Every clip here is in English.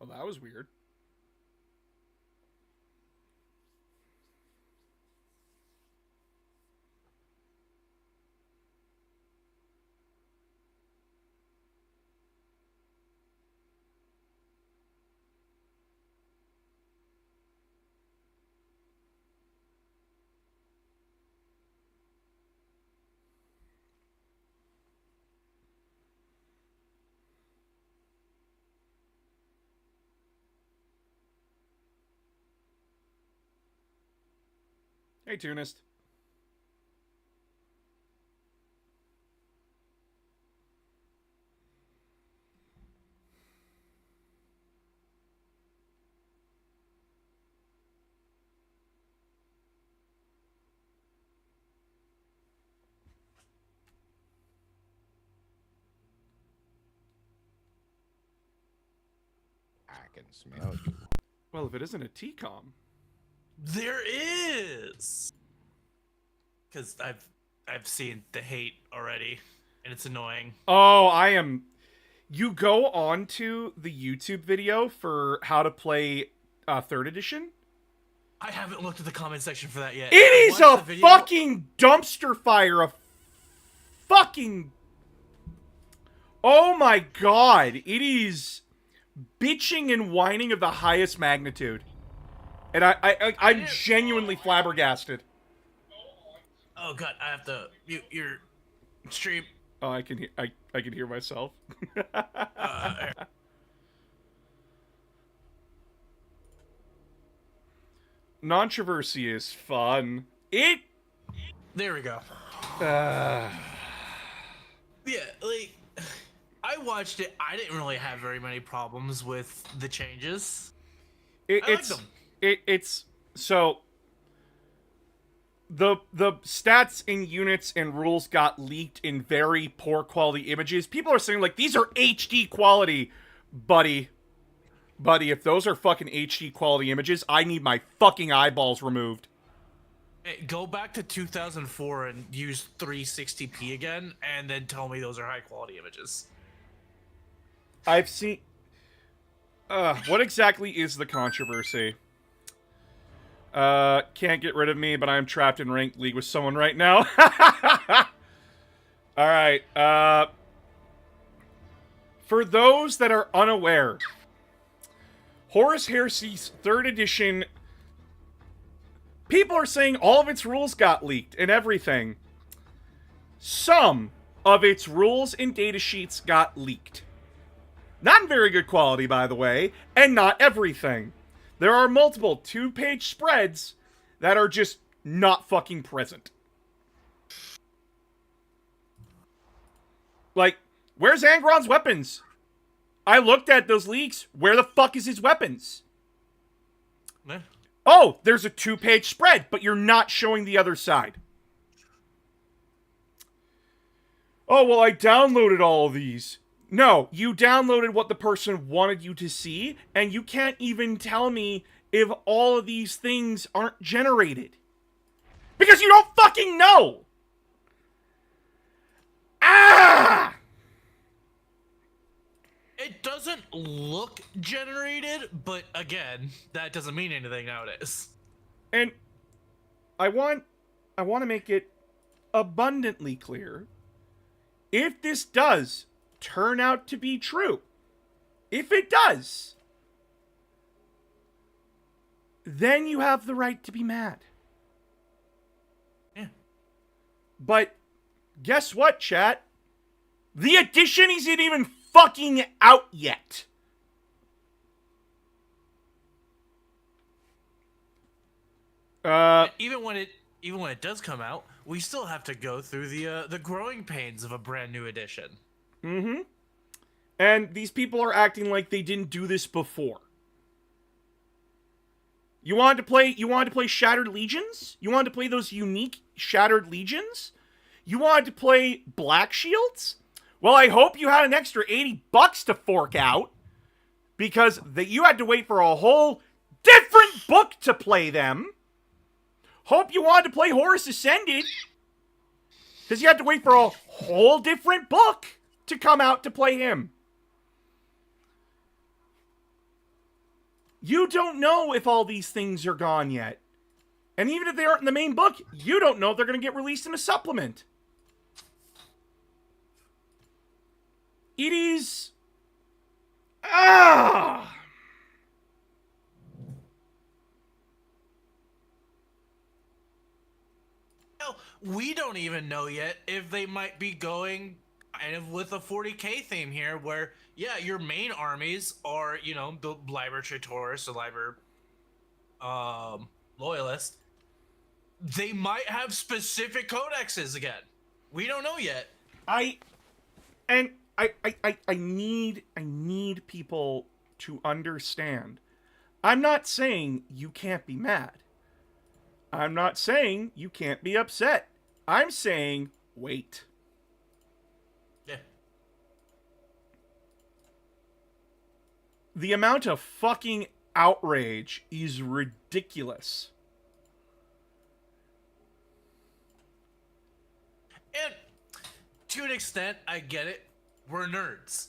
Oh, that was weird. Hey, Tunist. I can smell you. Well, if it isn't a T-com. There is, because I've seen the hate already, and it's annoying. Oh, I am. You go on to the YouTube video for how to play 3rd edition. I haven't looked at the comment section for that yet. It is a video. fucking dumpster fire of fucking. Oh my god! It is bitching and whining of the highest magnitude, and I'm genuinely flabbergasted. Oh god, I have to mute your stream. Oh, I can I can hear myself. Controversy is fun. There we go. Uh, Yeah, like I watched it. I didn't really have very many problems with the changes. I liked them. It's so the stats and units and rules got leaked in very poor quality images. People are saying like these are HD quality, buddy. Buddy, if those are fucking HD quality images, I need my fucking eyeballs removed. Hey, go back to 2004 and use 360p again, and then tell me those are high quality images. I've seen. What exactly is the controversy? Can't get rid of me, but I'm trapped in ranked league with someone right now. Alright, for those that are unaware, Horus Heresy's 3rd edition, people are saying all of its rules got leaked and everything. Some of its rules and datasheets got leaked. Not in very good quality, by the way, and not everything. There are multiple 2-page spreads that are just not fucking present. Like, where's Angron's weapons? I looked at those leaks. Where the fuck is his weapons? Eh. Oh, there's a 2-page spread, but you're not showing the other side. Oh, well, I downloaded all of these. No, you downloaded what the person wanted you to see, and you can't even tell me if all of these things aren't generated. Because you don't fucking know! Ah! It doesn't look generated, but again, that doesn't mean anything nowadays. And I want to make it abundantly clear. If this does turn out to be true, if it does, then you have the right to be mad. Yeah. But guess what, chat? The edition isn't even fucking out yet. Even when it does come out, we still have to go through the growing pains of a brand new edition. Mm-hmm. And these people are acting like they didn't do this before. You wanted to play Shattered Legions? You wanted to play those unique Shattered Legions? You wanted to play Black Shields? Well, I hope you had an extra $80 to fork out, because you had to wait for a whole different book to play them. Hope you wanted to play Horus Ascended, because you had to wait for a whole different book to come out to play him. You don't know if all these things are gone yet. And even if they aren't in the main book, you don't know if they're going to get released in a supplement. It is... Ah! Hell, we don't even know yet if they might be going kind of with a 40k theme here, where, yeah, your main armies are, you know, the Liber Traitoris, the Liber Loyalist. They might have specific codexes again. We don't know yet. I need people to understand. I'm not saying you can't be mad. I'm not saying you can't be upset. I'm saying wait. Yeah. The amount of fucking outrage is ridiculous. And to an extent, I get it. We're nerds.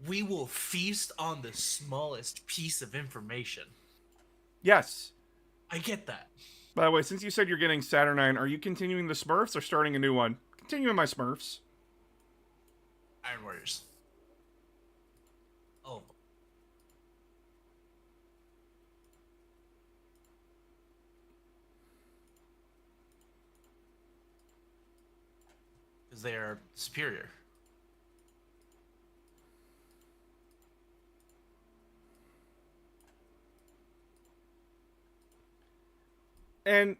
We will feast on the smallest piece of information. Yes. I get that. By the way, since you said you're getting Saturnine, are you continuing the Smurfs or starting a new one? Continuing my Smurfs. Iron Warriors. Oh. Because they are superior. And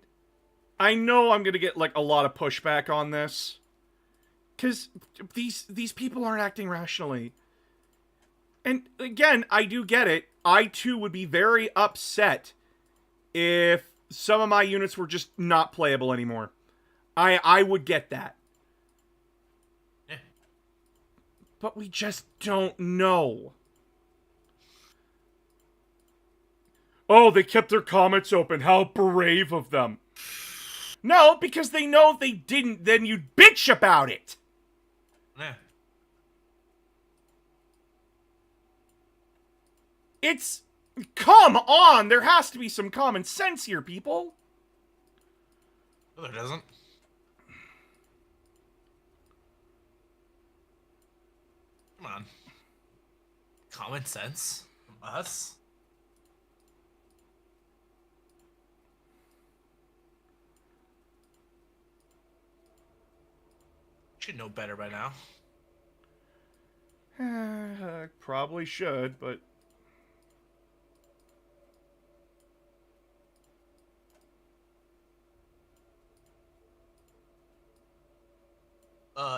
I know I'm going to get, like, a lot of pushback on this. Because these people aren't acting rationally. And, again, I do get it. I, too, would be very upset if some of my units were just not playable anymore. I would get that. Yeah. But we just don't know. Oh, they kept their comments open. How brave of them. No, because they know if they didn't, then you'd bitch about it. Yeah. It's... Come on! There has to be some common sense here, people. No, there doesn't. Come on. Common sense from us. Should know better by now. Probably should, but...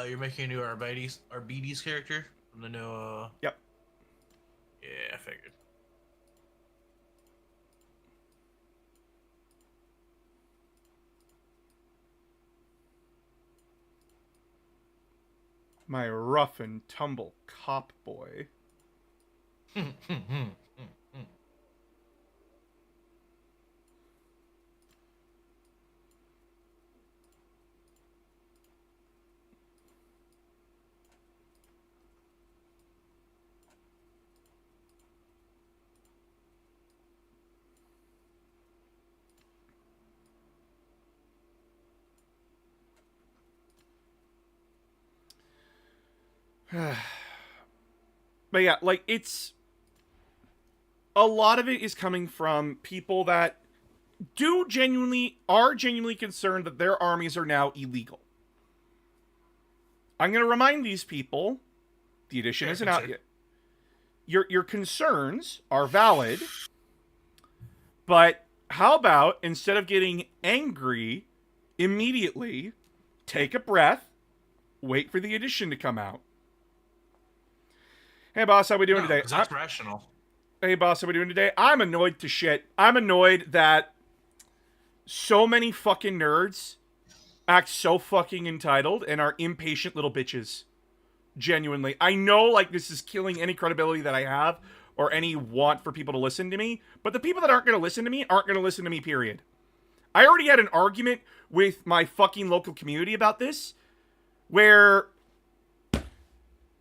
You're making a new Arbides character from the new, Yep. Yeah, I figured. My rough and tumble cop boy. But yeah, like, it's... A lot of it is coming from people that are genuinely concerned that their armies are now illegal. I'm going to remind these people, the edition isn't out yet. Your concerns are valid, but how about, instead of getting angry immediately, take a breath, wait for the edition to come out. Hey, boss, how we doing today? That's rational. Hey, boss, how we doing today? I'm annoyed to shit. I'm annoyed that so many fucking nerds act so fucking entitled and are impatient little bitches. Genuinely. I know, like, this is killing any credibility that I have or any want for people to listen to me, but the people that aren't going to listen to me aren't going to listen to me, period. I already had an argument with my fucking local community about this, where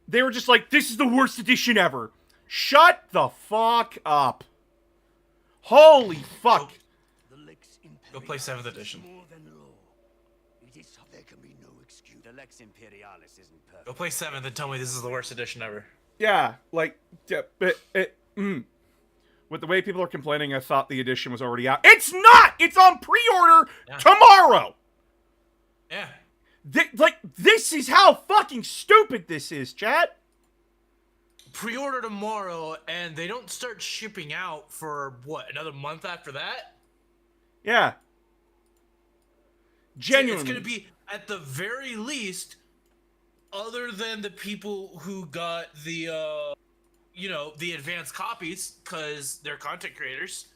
they were just like, this is the worst edition ever. Shut the fuck up. Holy fuck. Go play 7th edition. The Lex Imperialis isn't perfect. Go play 7th and tell me this is the worst edition ever. Yeah, like, with the way people are complaining, I thought the edition was already out. It's not! It's on pre-order tomorrow! Yeah. This is how fucking stupid this is, chat. Pre-order tomorrow, and they don't start shipping out for, what, another month after that? Yeah. Genuinely. It's going to be, at the very least, other than the people who got the, the advanced copies, because they're content creators,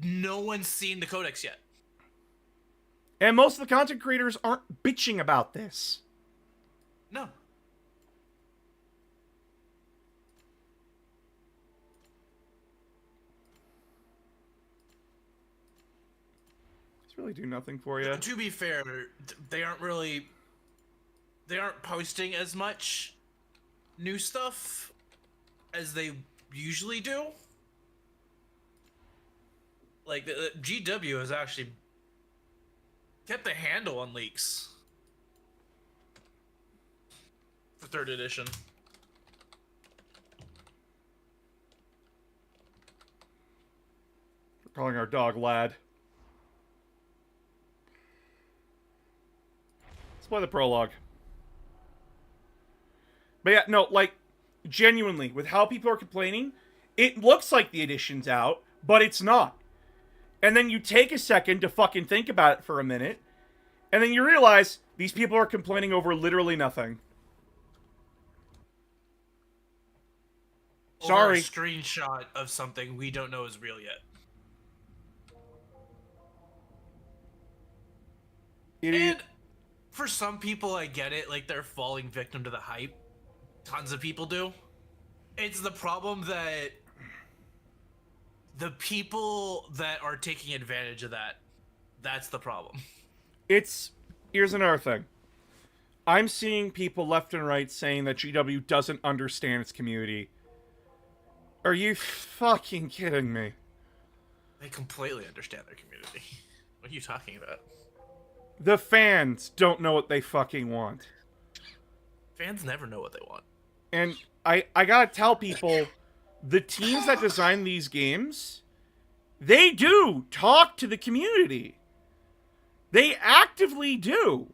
no one's seen the codex yet. And most of the content creators aren't bitching about this. No. It's really do nothing for you. To be fair, they aren't posting as much new stuff as they usually do. Like, the GW has actually kept a handle on leaks for 3rd edition. We're calling our dog Lad. Let's play the prologue. But yeah, no, like, genuinely, with how people are complaining, it looks like the edition's out, but it's not. And then you take a second to fucking think about it for a minute, and then you realize these people are complaining over literally nothing. Over Sorry. a screenshot of something we don't know is real yet. And for some people, I get it. Like, they're falling victim to the hype. Tons of people do. It's the problem that the people that are taking advantage of that's the problem. Here's another thing. I'm seeing people left and right saying that GW doesn't understand its community. Are you fucking kidding me? They completely understand their community. What are you talking about? The fans don't know what they fucking want. Fans never know what they want. And I gotta tell people, the teams that design these games, they do talk to the community. They actively do.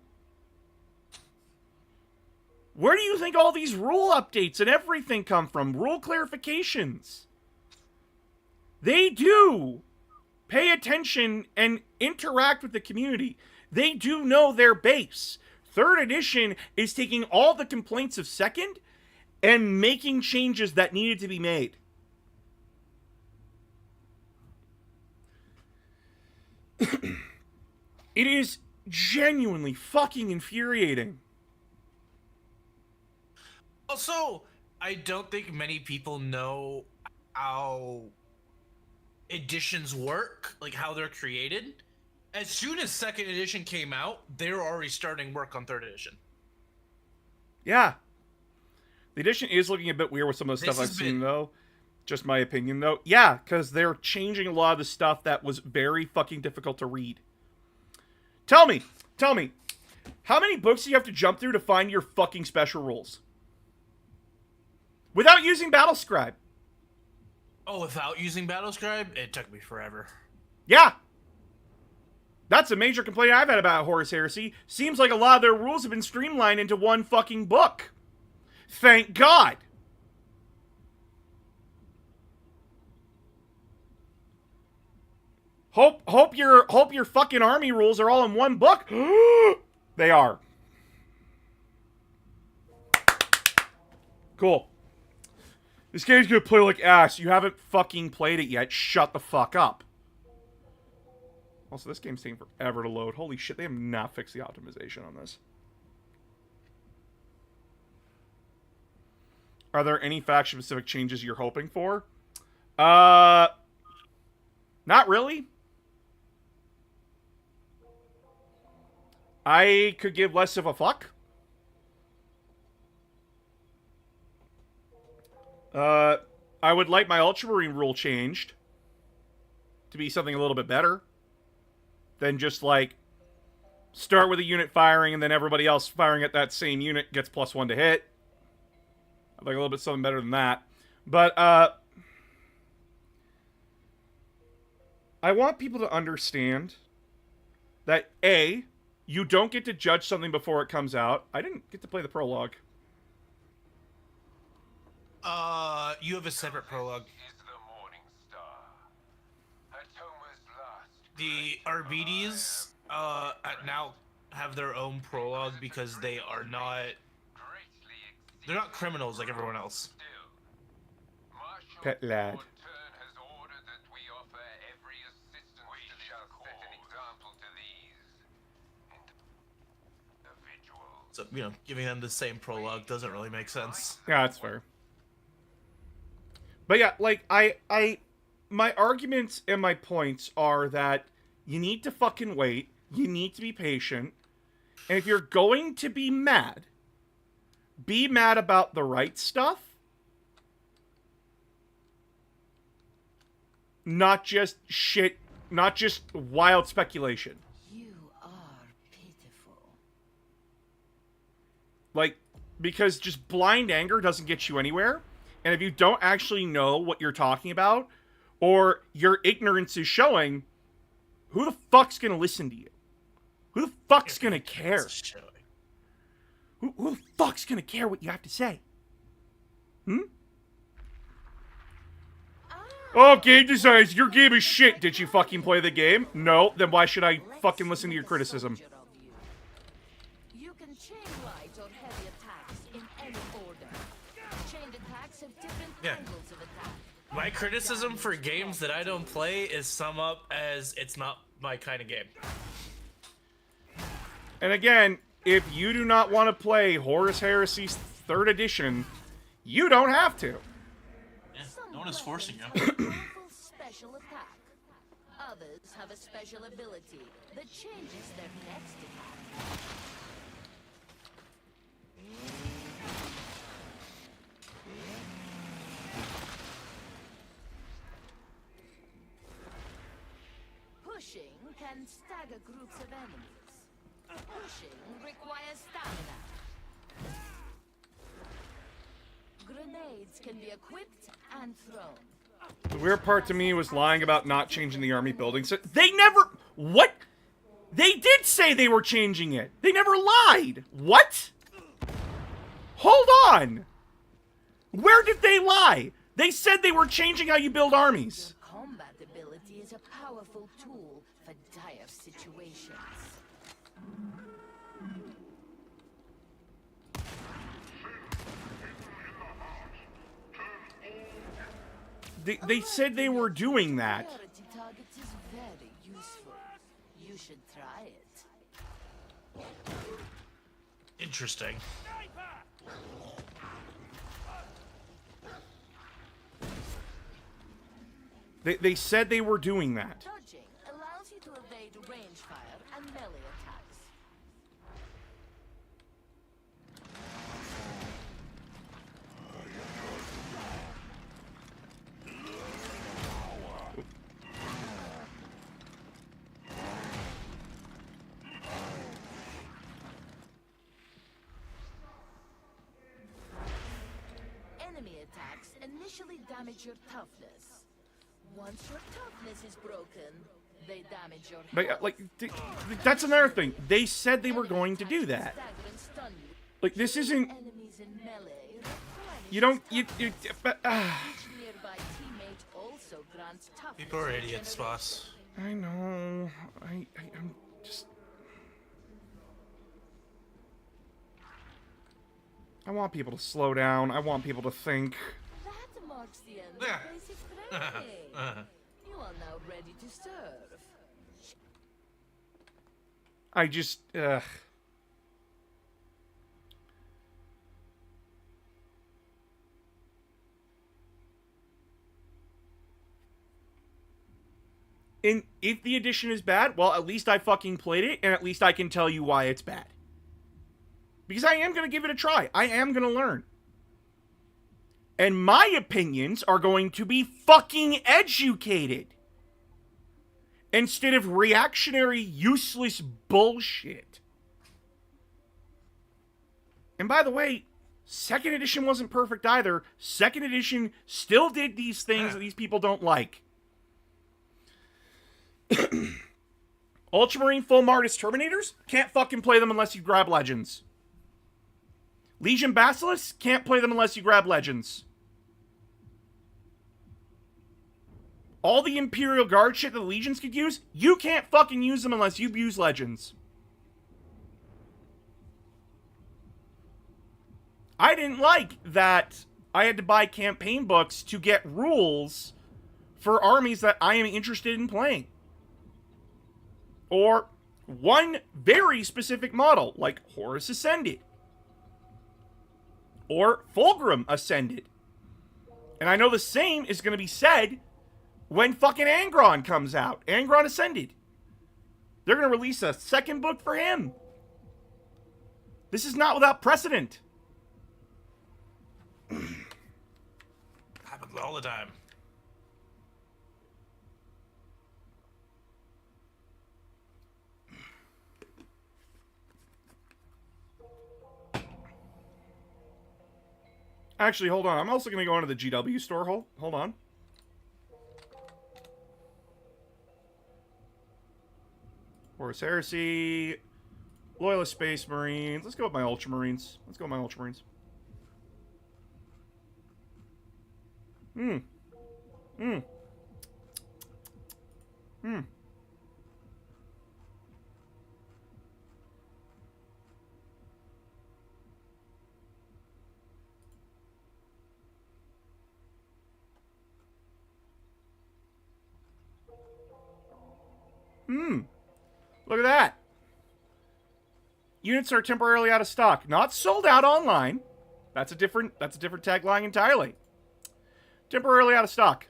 Where do you think all these rule updates and everything come from? Rule clarifications. They do pay attention and interact with the community. They do know their base. 3rd edition is taking all the complaints of 2nd and making changes that needed to be made. It is genuinely fucking infuriating. Also, I don't think many people know how editions work, like how they're created. As soon as 2nd edition came out, they were already starting work on 3rd edition. Yeah. The edition is looking a bit weird with some of the stuff I've seen, though. Just my opinion, though. Yeah, because they're changing a lot of the stuff that was very fucking difficult to read. Tell me, how many books do you have to jump through to find your fucking special rules? Without using Battlescribe. Oh, without using Battlescribe? It took me forever. Yeah. That's a major complaint I've had about Horus Heresy. Seems like a lot of their rules have been streamlined into one fucking book. Thank God. Hope your fucking army rules are all in one book. They are. Cool. This game's gonna play like ass. You haven't fucking played it yet. Shut the fuck up. Also, this game's taking forever to load. Holy shit, they have not fixed the optimization on this. Are there any faction-specific changes you're hoping for? Not really. I could give less of a fuck. I would like my Ultramarine rule changed. to be something a little bit better than just, like, start with a unit firing and then everybody else firing at that same unit gets +1 to hit. I'd like a little bit something better than that. But, I want people to understand that, A, you don't get to judge something before it comes out. I didn't get to play the prologue. You have a separate prologue. The Arbides, now have their own prologue because they are not... They're not criminals like everyone else. Pet lad. So, you know, giving them the same prologue doesn't really make sense. Yeah, that's fair. But yeah, like, my arguments and my points are that you need to fucking wait, you need to be patient, and if you're going to be mad about the right stuff, not just shit, not just wild speculation. You are pitiful. Like, because just blind anger doesn't get you anywhere, and if you don't actually know what you're talking about, or your ignorance is showing, who the fuck's gonna listen to you? Who the fuck's gonna care? Who the fuck's gonna care what you have to say? Oh, game designers, your game is shit. Did you fucking play the game? No, then why should I fucking listen to your criticism? You can chain light or heavy attacks in any order. Chained attacks have different angles of attack. My criticism for games that I don't play is sum up as it's not my kind of game. And again, if you do not want to play Horus Heresy's 3rd edition, you don't have to. Yeah, no one is forcing you. Special attack. Others have a special ability that changes their next attack. Pushing can stagger groups of enemies. Pushing requires stamina. Grenades can be equipped and thrown. The weird part to me was lying about not changing the army building. So they never... What? They did say they were changing it. They never lied. What? Hold on. Where did they lie? They said they were changing how you build armies. Your combat ability is a powerful tool for dire situations. They said they were doing that. Priority target is very useful. You should try it. Interesting. They said they were doing that. Dodging allows you to evade range fire and melee attacks. Enemy attacks initially damage your toughness. Once your toughness is broken, they damage your But, health. like, that's another thing. They said they were going to do that. Stagger and stun you. Like, this isn't... Enemies in melee replenish You don't... You, Each nearby teammate also grants toughness. People are to idiots, generate- boss. I know. I'm just... I want people to slow down. I want people to think. That marks the end Yeah. of basic training. You are now ready to serve. I just... And if the edition is bad, well, at least I fucking played it, and at least I can tell you why it's bad. Because I am going to give it a try. I am going to learn. And my opinions are going to be fucking educated. instead of reactionary, useless bullshit. And by the way, second edition wasn't perfect either. Second edition still did these things that these people don't like. Ultramarine Full Martis Terminators? Can't fucking play them unless you grab Legends. Legion Basilisks? Can't play them unless you grab Legends. All the Imperial Guard shit that the Legions could use, you can't fucking use them unless you use Legends. I didn't like that I had to buy campaign books to get rules for armies that I am interested in playing. Or one very specific model, like Horus Ascended. Or Fulgrim Ascended. And I know the same is going to be said when fucking Angron comes out. Angron Ascended. They're going to release a second book for him. This is not without precedent. Happens all the time. Actually, hold on. I'm also going to go into the GW store. Hold on. Horus Heresy. Loyalist Space Marines. Let's go with my Ultramarines. Look at that. Units are temporarily out of stock. Not sold out online. That's a different tagline entirely. Temporarily out of stock.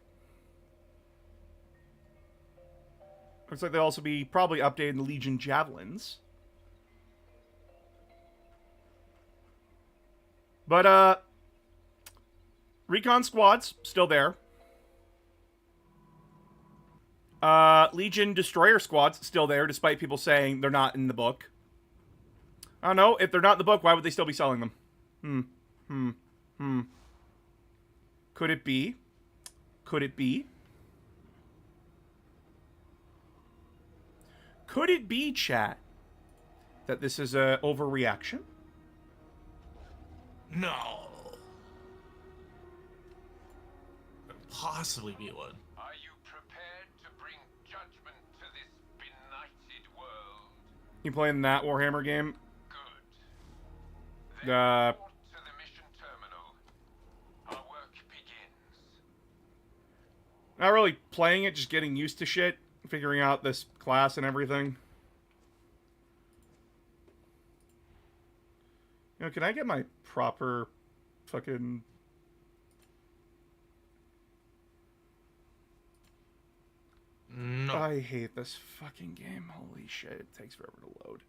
Looks like they'll also be probably updating the Legion Javelins. But, Recon Squad's still there. Legion Destroyer Squad's still there, despite people saying they're not in the book. I don't know. If they're not in the book, why would they still be selling them? Could it be? Could it be? Could it be, chat, that this is a overreaction? No. Couldn't possibly be one. Are you prepared to bring judgment to this benighted world? You playing that Warhammer game? Good. Then report to the mission terminal. Our work begins. Not really playing it, just getting used to shit. Figuring out this class and everything. You know, can I get my proper fucking... No. I hate this fucking game. Holy shit, it takes forever to load.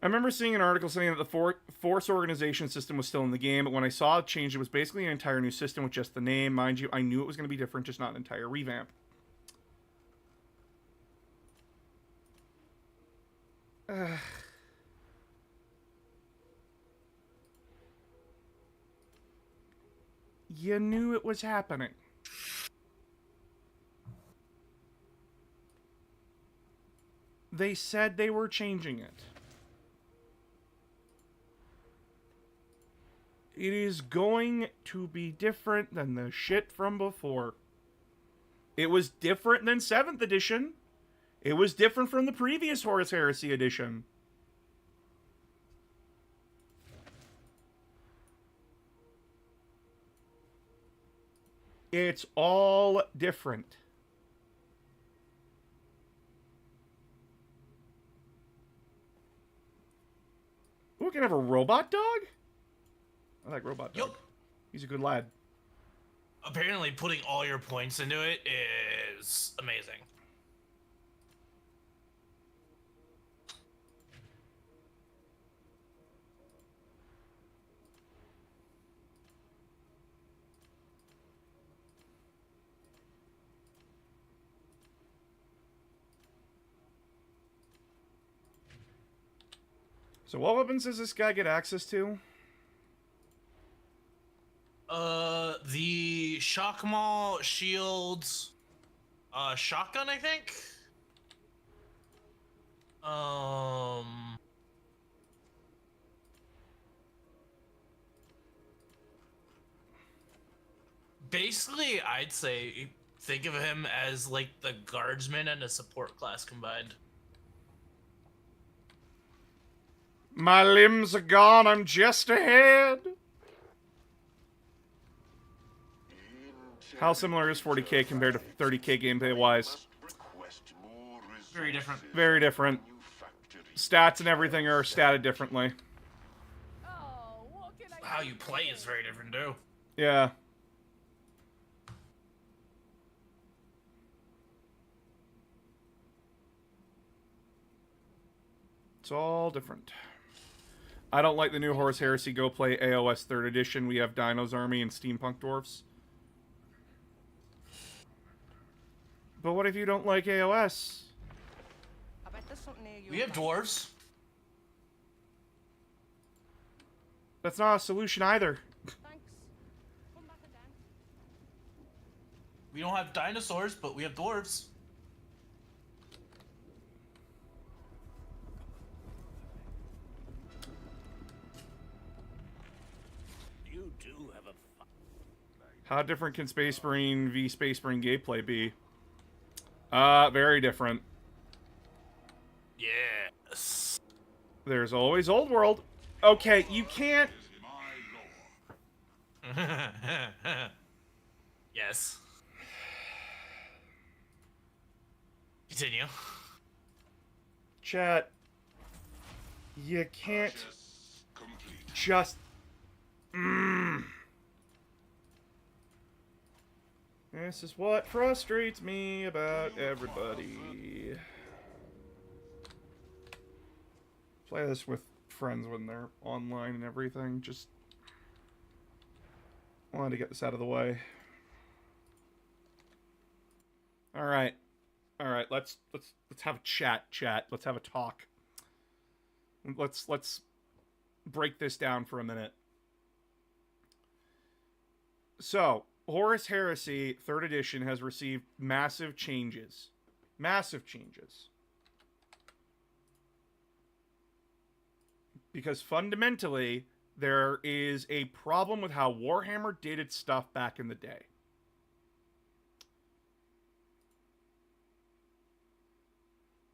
I remember seeing an article saying that the Force organization system was still in the game, but when I saw it changed, it was basically an entire new system with just the name. Mind you, I knew it was going to be different, just not an entire revamp. You knew it was happening. They said they were changing it. It is going to be different than the shit from before. It was different than 7th edition. It was different from the previous Horus Heresy edition. It's all different. Ooh, we can have a robot dog? I like robot dog. Yup. He's a good lad. Apparently, putting all your points into it is amazing. So what weapons does this guy get access to? The shock maul, shields, shotgun, I think. Basically, I'd say think of him as like the guardsman and a support class combined. My limbs are gone, I'm just ahead. How similar is 40k compared to 30k gameplay-wise? Very different. Very different. Stats and everything are statted differently. Oh, what can I How do you for play is very different too. Yeah. It's all different. I don't like the new Horus Heresy. Go play AOS 3rd Edition. We have Dino's Army and Steampunk Dwarfs. But what if you don't like AOS? I bet there's something near you. We have dwarves. That's not a solution either. Thanks. Come back again. We don't have dinosaurs, but we have dwarves. You do have a How different can Space Marine v Space Marine gameplay be? Very different. Yes. There's always Old World. Okay, you can't... Yes. Continue. Chat. You can't... Just... This is what frustrates me about everybody. Play this with friends when they're online and everything. Just wanted to get this out of the way. All right, let's have a chat. Let's have a talk. Let's break this down for a minute. So, Horus Heresy 3rd Edition has received massive changes. Massive changes. Because fundamentally, there is a problem with how Warhammer did its stuff back in the day.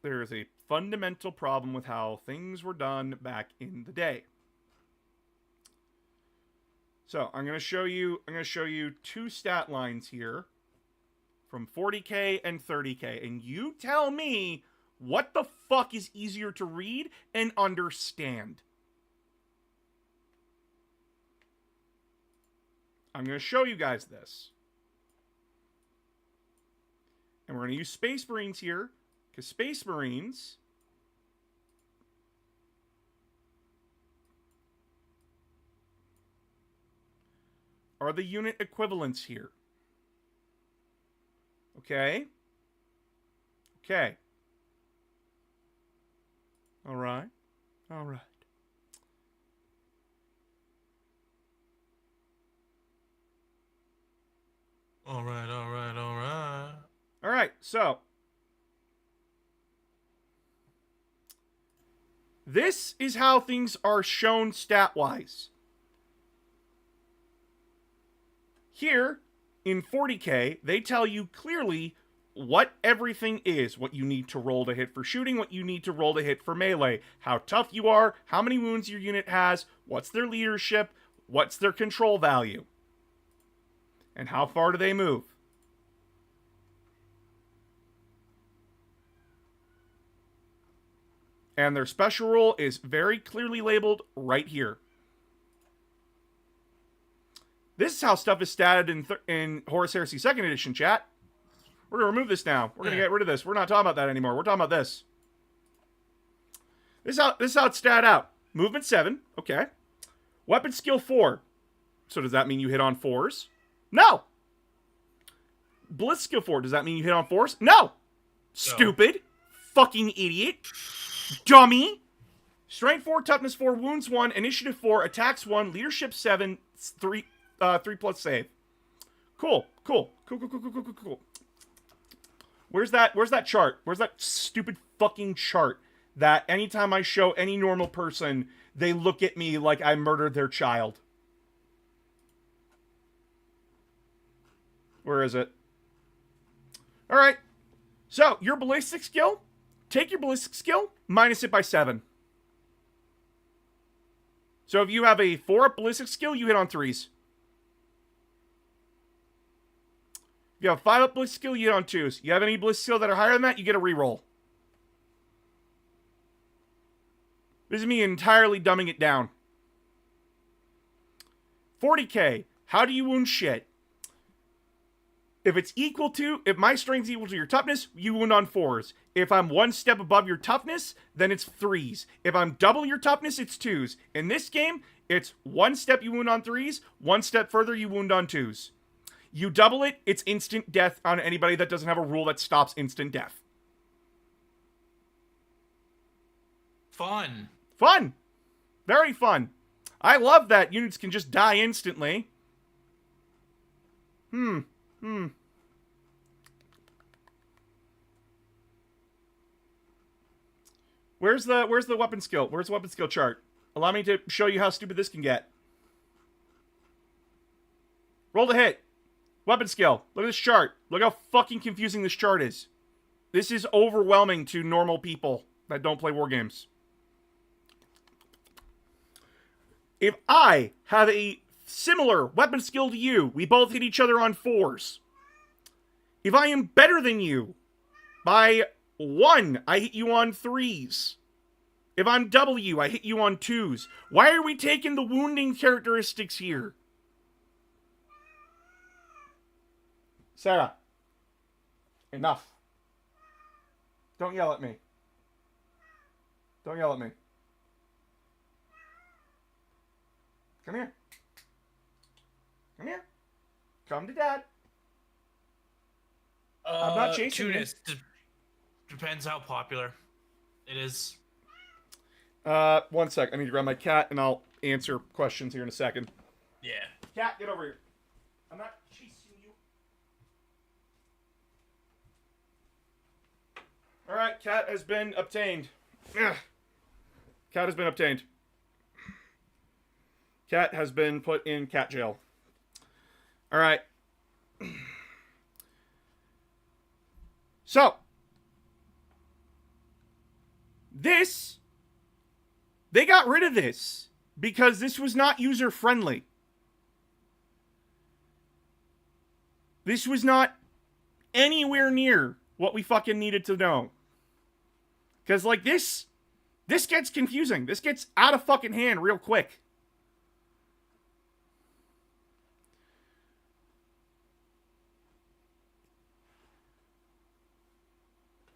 There is a fundamental problem with how things were done back in the day. So I'm going to show you two stat lines here from 40k and 30k, and you tell me what the fuck is easier to read and understand. I'm going to show you guys this. And we're going to use Space Marines here, because Space Marines are the unit equivalents here. Okay? Okay. All right. All right. All right. All right, so this is how things are shown stat-wise. Here, in 40k, they tell you clearly what everything is. What you need to roll to hit for shooting, what you need to roll to hit for melee, how tough you are, how many wounds your unit has, what's their leadership, what's their control value, and how far do they move. And their special rule is very clearly labeled right here. This is how stuff is statted in Horus Heresy 2nd Edition, chat. We're going to remove this now. We're going to get rid of this. We're not talking about that anymore. We're talking about this. This is how it's statted out. Movement 7. Okay. Weapon skill 4. So does that mean you hit on 4s? No. Blitz skill 4. Does that mean you hit on 4s? No. Stupid. Fucking idiot. Dummy. Strength 4, Toughness 4, Wounds 1, Initiative 4, Attacks 1, Leadership 7, 3 plus save. Cool. Where's that chart? Where's that stupid fucking chart that anytime I show any normal person, they look at me like I murdered their child? Where is it? All right. So, your ballistic skill, take your ballistic skill, minus it by 7. So if you have a 4-up ballistic skill, you hit on 3s. If you have a 5-up ballistic skill, you hit on 2s. You have any ballistic skill that are higher than that, you get a reroll. This is me entirely dumbing it down. 40k. How do you wound shit? If my strength's equal to your toughness, you wound on 4s. If I'm 1 step above your toughness, then it's 3s. If I'm double your toughness, it's 2s. In this game, it's 1 step you wound on 3s, 1 step further you wound on 2s. You double it, it's instant death on anybody that doesn't have a rule that stops instant death. Fun. Fun. Very fun. I love that units can just die instantly. Where's the weapon skill? Where's the weapon skill chart? Allow me to show you how stupid this can get. Roll to hit. Weapon skill. Look at this chart. Look how fucking confusing this chart is. This is overwhelming to normal people that don't play war games. If I have a similar weapon skill to you, we both hit each other on 4s. If I am better than you by 1, I hit you on 3s. If I'm double you, I hit you on 2s. Why are we taking the wounding characteristics here? Sarah. Enough. Don't yell at me. Don't yell at me. Come here. Come here. Come to Dad. I'm not chasing you. Depends how popular it is. 1 sec. I need to grab my cat, and I'll answer questions here in a second. Yeah. Cat, get over here. I'm not chasing you. All right, cat has been obtained. Ugh. Cat has been obtained. Cat has been put in cat jail. All right. So, they got rid of this because this was not user-friendly. This was not anywhere near what we fucking needed to know. Because, like, this gets confusing. This gets out of fucking hand real quick.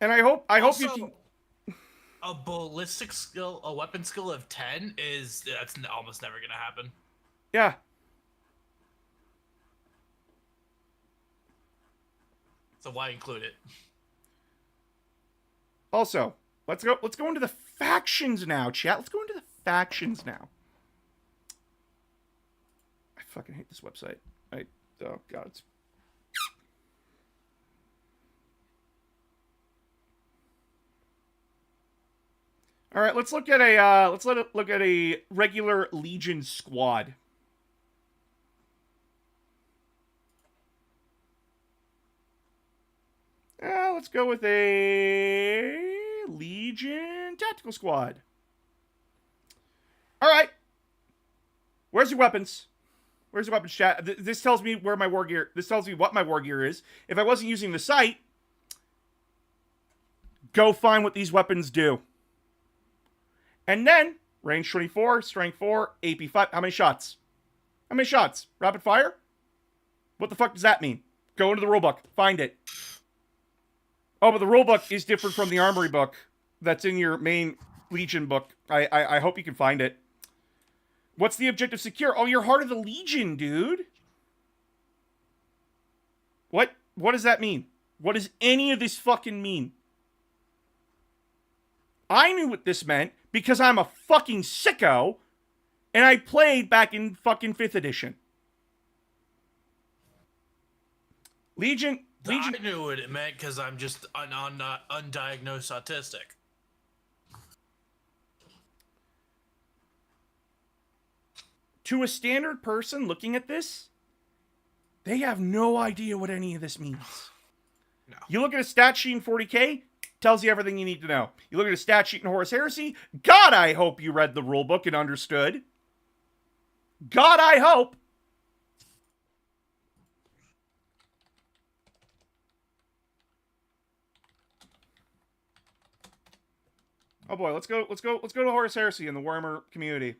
And I hope Also, you can. A ballistic skill, a weapon skill of 10 that's almost never gonna happen. Yeah. So why include it? Also, let's go into the factions now, chat. Let's go into the factions now. I fucking hate this website. Oh god, it's. All right, let's look at a regular Legion squad. Let's go with a Legion tactical squad. All right. Where's your weapons? Where's your weapons, chat? This tells me where my war gear. This tells me what my war gear is. If I wasn't using the site, go find what these weapons do. And then, range 24, strength 4, AP 5. How many shots? How many shots? Rapid fire? What the fuck does that mean? Go into the rulebook. Find it. Oh, but the rulebook is different from the armory book that's in your main Legion book. I hope you can find it. What's the objective secure? Oh, you're Heart of the Legion, dude. What does that mean? What does any of this fucking mean? I knew what this meant because I'm a fucking sicko and I played back in fucking 5th edition. Legion. I knew what it meant because I'm just undiagnosed autistic. To a standard person looking at this, they have no idea what any of this means. No. You look at a stat sheet in 40K, tells you everything you need to know. You look at a stat sheet in Horus Heresy, God, I hope you read the rulebook and understood. God, I hope. Oh boy, let's go to Horus Heresy in the Warhammer community.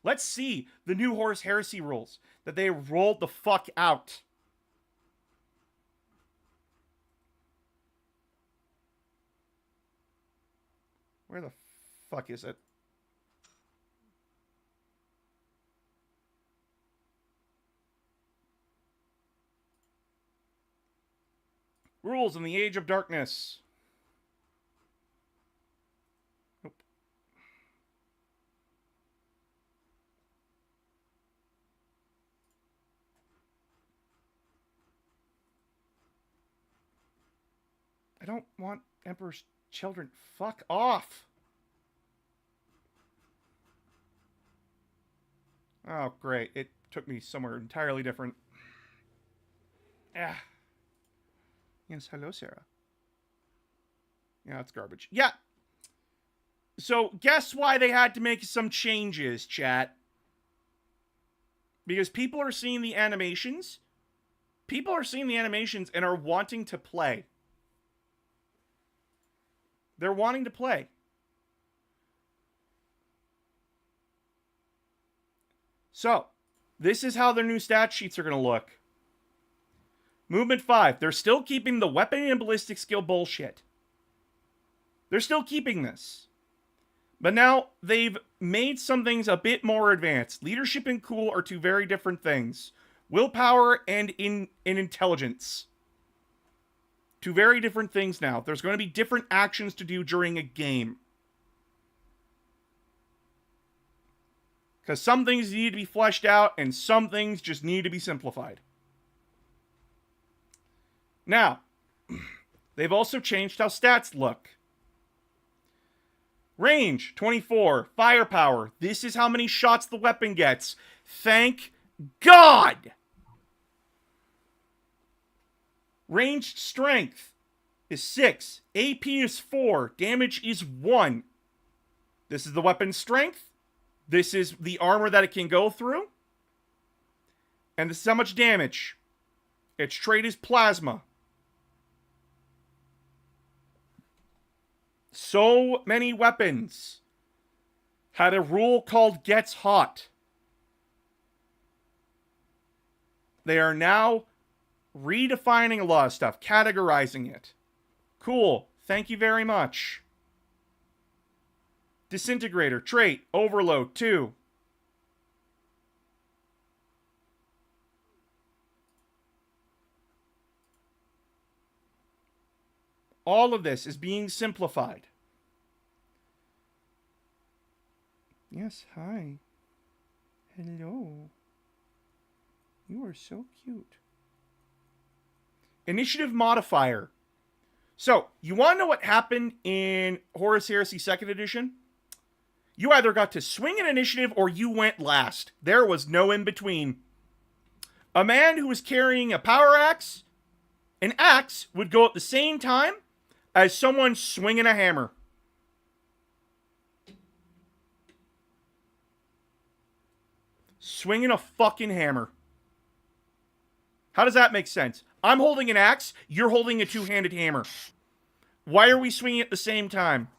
Let's see the new Horus Heresy rules that they rolled the fuck out. Where the fuck is it? Rules in the Age of Darkness. Nope. I don't want Emperor's Children. Fuck off. Oh, great. It took me somewhere entirely different. Ah. Yes, hello, Sarah. Yeah, it's garbage. Yeah. So, guess why they had to make some changes, chat? Because people are seeing the animations. People are seeing the animations and are wanting to play. They're wanting to play. So, this is how their new stat sheets are going to look. Movement 5. They're still keeping the weapon and ballistic skill bullshit. They're still keeping this. But now, they've made some things a bit more advanced. Leadership and cool are two very different things. Willpower and intelligence. Two very different things now. There's going to be different actions to do during a game. Because some things need to be fleshed out, and some things just need to be simplified. Now, they've also changed how stats look. Range, 24. Firepower, this is how many shots the weapon gets. Thank God! Ranged strength is 6. AP is 4. Damage is 1. This is the weapon's strength. This is the armor that it can go through. And this is how much damage. Its trait is plasma. So many weapons had a rule called gets hot. They are now redefining a lot of stuff, categorizing it. Cool. Thank you very much. Disintegrator, trait, overload, 2. All of this is being simplified. Yes, hi. Hello. You are so cute. Initiative modifier. So, you want to know what happened in Horus Heresy 2nd Edition? You either got to swing an initiative or you went last. There was no in between. A man who was carrying a power axe, an axe, would go at the same time as someone swinging a hammer. Swinging a fucking hammer. How does that make sense? I'm holding an axe, you're holding a two-handed hammer. Why are we swinging at the same time?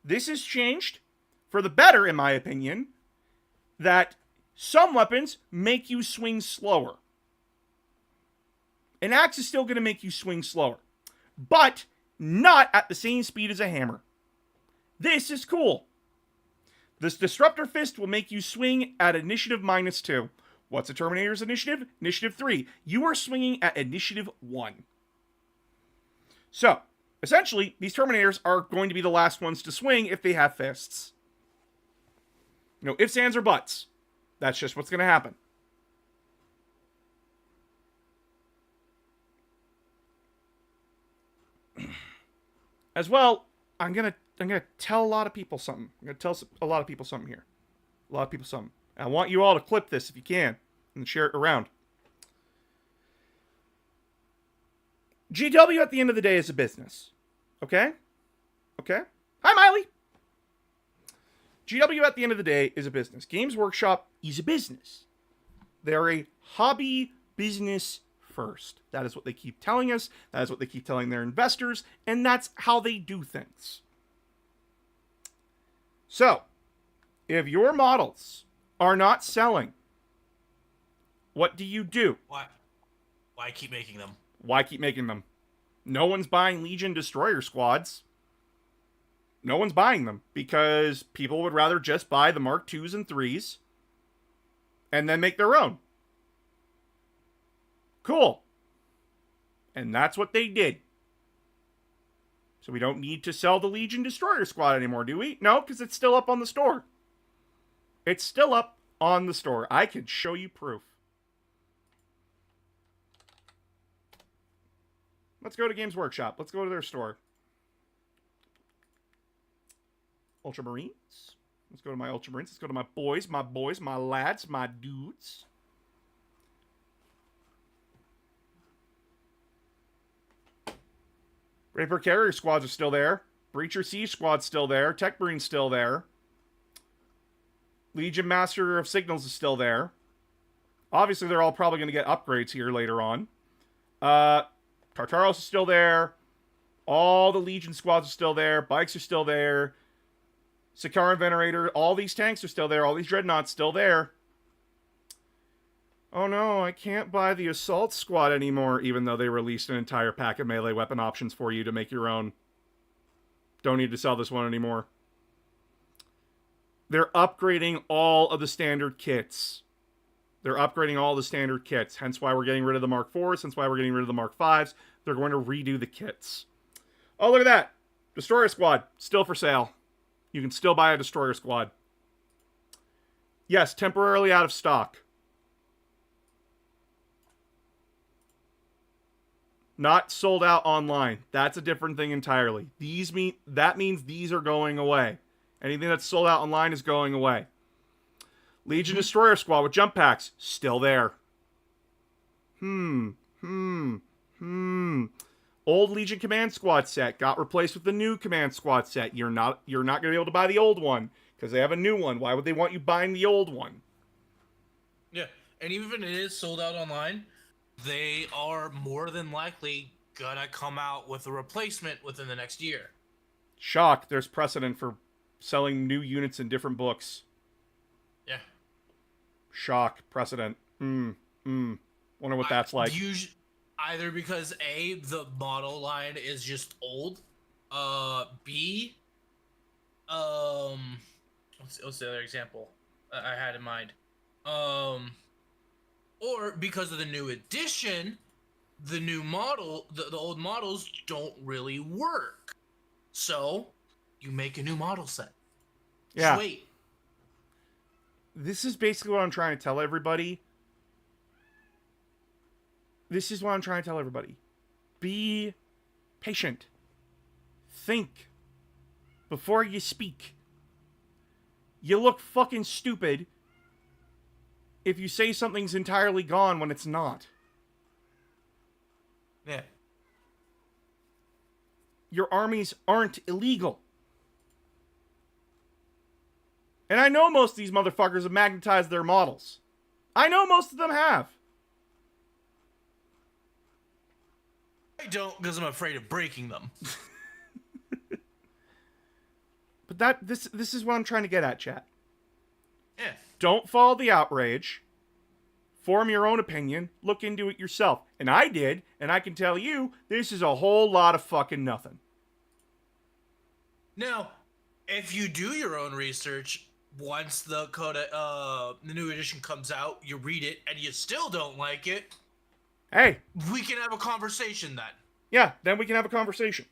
This has changed for the better, in my opinion, that some weapons make you swing slower. An axe is still going to make you swing slower, but not at the same speed as a hammer. This is cool. This Disruptor Fist will make you swing at initiative -2. What's a Terminator's initiative? Initiative 3. You are swinging at initiative 1. So, Essentially, these Terminators are going to be the last ones to swing if they have fists. No ifs, ands, or buts. That's just what's going to happen. As well, I'm gonna tell a lot of people something. I'm gonna tell a lot of people something here. A lot of people something. And I want you all to clip this if you can and share it around. GW at the end of the day is a business. Okay? Okay? Hi, Miley! GW at the end of the day is a business. Games Workshop is a business. They're a hobby business first. That is what they keep telling us. That is what they keep telling their investors. And that's how they do things. So, if your models are not selling, what do you do? Why keep making them? Why keep making them? No one's buying Legion Destroyer squads. No one's buying them because people would rather just buy the Mark 2s and 3s and then make their own. Cool. And that's what they did. So we don't need to sell the Legion Destroyer squad anymore, do we? No, because it's still up on the store. It's still up on the store. I can show you proof. Let's go to Games Workshop. Let's go to their store. Ultramarines. Let's go to my Ultramarines. Let's go to my boys, my lads, my dudes. Raper Carrier squads are still there. Breacher Siege squad's still there. Tech Marine's still there. Legion Master of Signals is still there. Obviously, they're all probably going to get upgrades here later on. Tartaros is still there. All the Legion squads are still there. Bikes are still there. Sakaran Venerator. All these tanks are still there. All these Dreadnoughts still there. Oh no, I can't buy the Assault Squad anymore, even though they released an entire pack of melee weapon options for you to make your own. Don't need to sell this one anymore. They're upgrading all of the standard kits. They're upgrading all the standard kits. Hence why we're getting rid of the Mark 4s. Hence why we're getting rid of the Mark 5s. They're going to redo the kits. Oh, look at that. Destroyer Squad. Still for sale. You can still buy a Destroyer Squad. Yes, temporarily out of stock. Not sold out online. That's a different thing entirely. That means these are going away. Anything that's sold out online is going away. Legion Destroyer Squad with jump packs, still there. Old Legion Command Squad set got replaced with the new Command Squad set. You're not going to be able to buy the old one because they have a new one. Why would they want you buying the old one? Yeah, and even if it is sold out online, they are more than likely gonna come out with a replacement within the next year. Shock, there's precedent for selling new units in different books. Yeah. Shock, precedent. Wonder what that's like. Either because A, the model line is just old. B, what's the other example I had in mind? Or because of the new edition, the new model, the old models don't really work. So, you make a new model set. Yeah. Just wait. This is basically what I'm trying to tell everybody. Be patient. Think before you speak. You look fucking stupid if you say something's entirely gone when it's not. Yeah. Your armies aren't illegal. And I know most of these motherfuckers have magnetized their models. I know most of them have. I don't, because I'm afraid of breaking them. But this is what I'm trying to get at, chat. Yeah. Don't follow the outrage. Form your own opinion. Look into it yourself. And I did, and I can tell you, this is a whole lot of fucking nothing. Now, if you do your own research, once the new edition comes out, you read it, and you still don't like it, Hey. we can have a conversation then. Yeah, then we can have a conversation.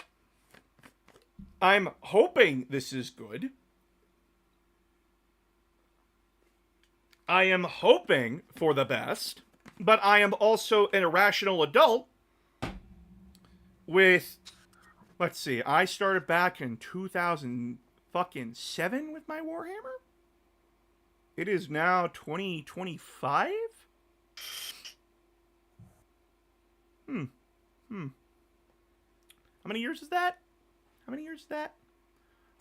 I'm hoping this is good. I am hoping for the best, but I am also an irrational adult with, let's see, I started back in 2007 with my Warhammer. It is now 2025? How many years is that?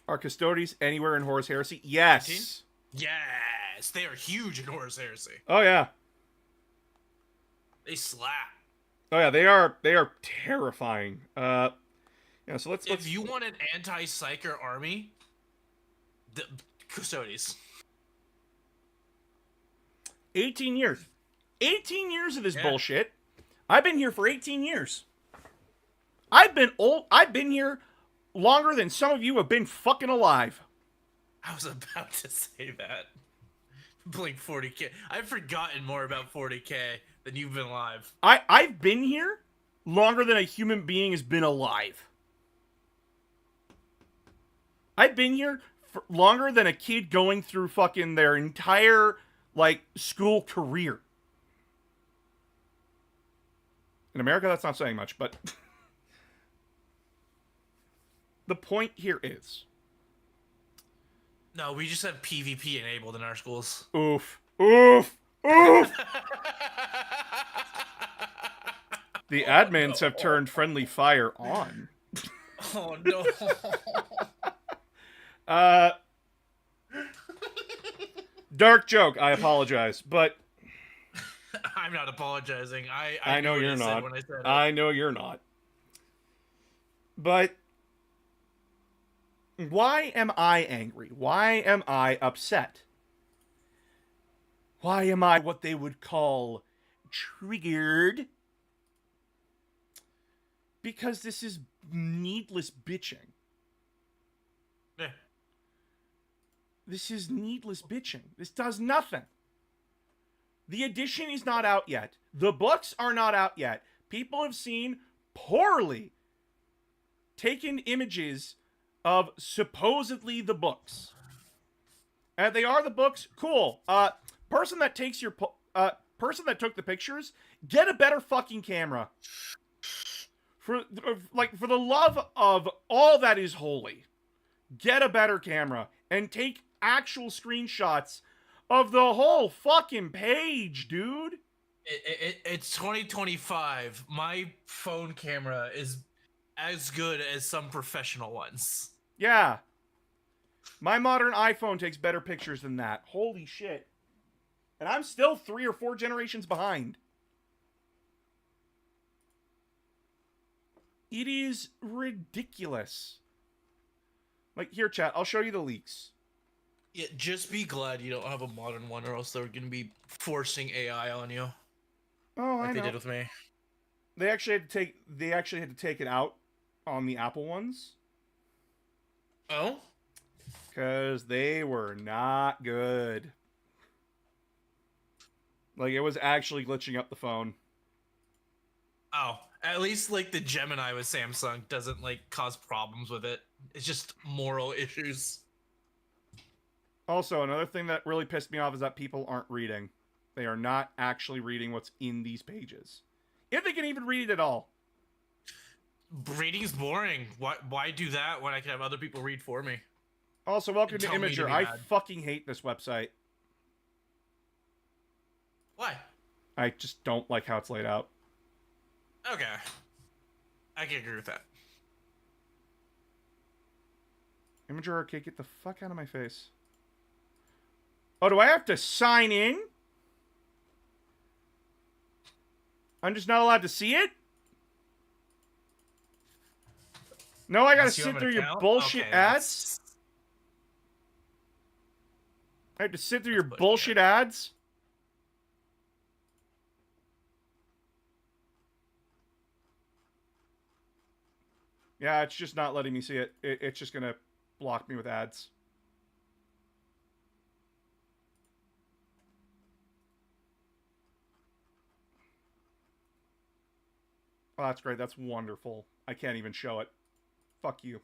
Are Custodes anywhere in Horus Heresy? Yes. 18? Yes, they are huge in Horus Heresy. Oh yeah. They slap. Oh yeah, they are terrifying. Yeah, so let's If you want an anti-psyker army, the Custodes. 18 years. 18 years of this bullshit. I've been here for 18 years. I've been here longer than some of you have been fucking alive. I was about to say that. Blink 40k. I've forgotten more about 40k than you've been alive. I've been here longer than a human being has been alive. I've been here for longer than a kid going through fucking their entire, like, school career. In America, that's not saying much, but the point here is... No, we just have PvP enabled in our schools. Oof. Oof. Oof. The admins have turned friendly fire on. Oh, no. Dark joke. I apologize, but... I'm not apologizing. I know knew what you're I said not. when I said it. I know you're not. But... why am I angry? Why am I upset? Why am I what they would call triggered? Because this is needless bitching. Yeah. This is needless bitching. This does nothing. The edition is not out yet. The books are not out yet. People have seen poorly taken images of supposedly the books. And they are the books. Cool. Person that takes your person that took the pictures, get a better fucking camera. For the love of all that is holy, get a better camera and take actual screenshots of the whole fucking page, dude. It's 2025. My phone camera is as good as some professional ones. Yeah. My modern iPhone takes better pictures than that. Holy shit. And I'm still 3 or 4 generations behind. It is ridiculous. Like, here, chat, I'll show you the leaks. Yeah, just be glad you don't have a modern one, or else they're gonna be forcing AI on you. Oh, like I know. they did with me. They actually had to take it out on the Apple ones. Oh? Because they were not good. Like, it was actually glitching up the phone. Oh, at least like the Gemini with Samsung doesn't like cause problems with it. It's just moral issues. Also, another thing that really pissed me off is that people aren't reading. They are not actually reading what's in these pages. If they can even read it at all. Reading's boring. Why do that when I can have other people read for me? Also, welcome to Tell me to Imager. be I mad. fucking hate this website. Why? I just don't like how it's laid out. Okay. I can agree with that. Imager Arcade, get the fuck out of my face. Oh, do I have to sign in? I'm just not allowed to see it? No, I gotta Unless you sit have an through your account? bullshit Okay, ads? I have to sit through your That's bullshit ads? Yeah, it's just not letting me see it. It's just gonna block me with ads. Oh, that's great. That's wonderful. I can't even show it. Fuck you.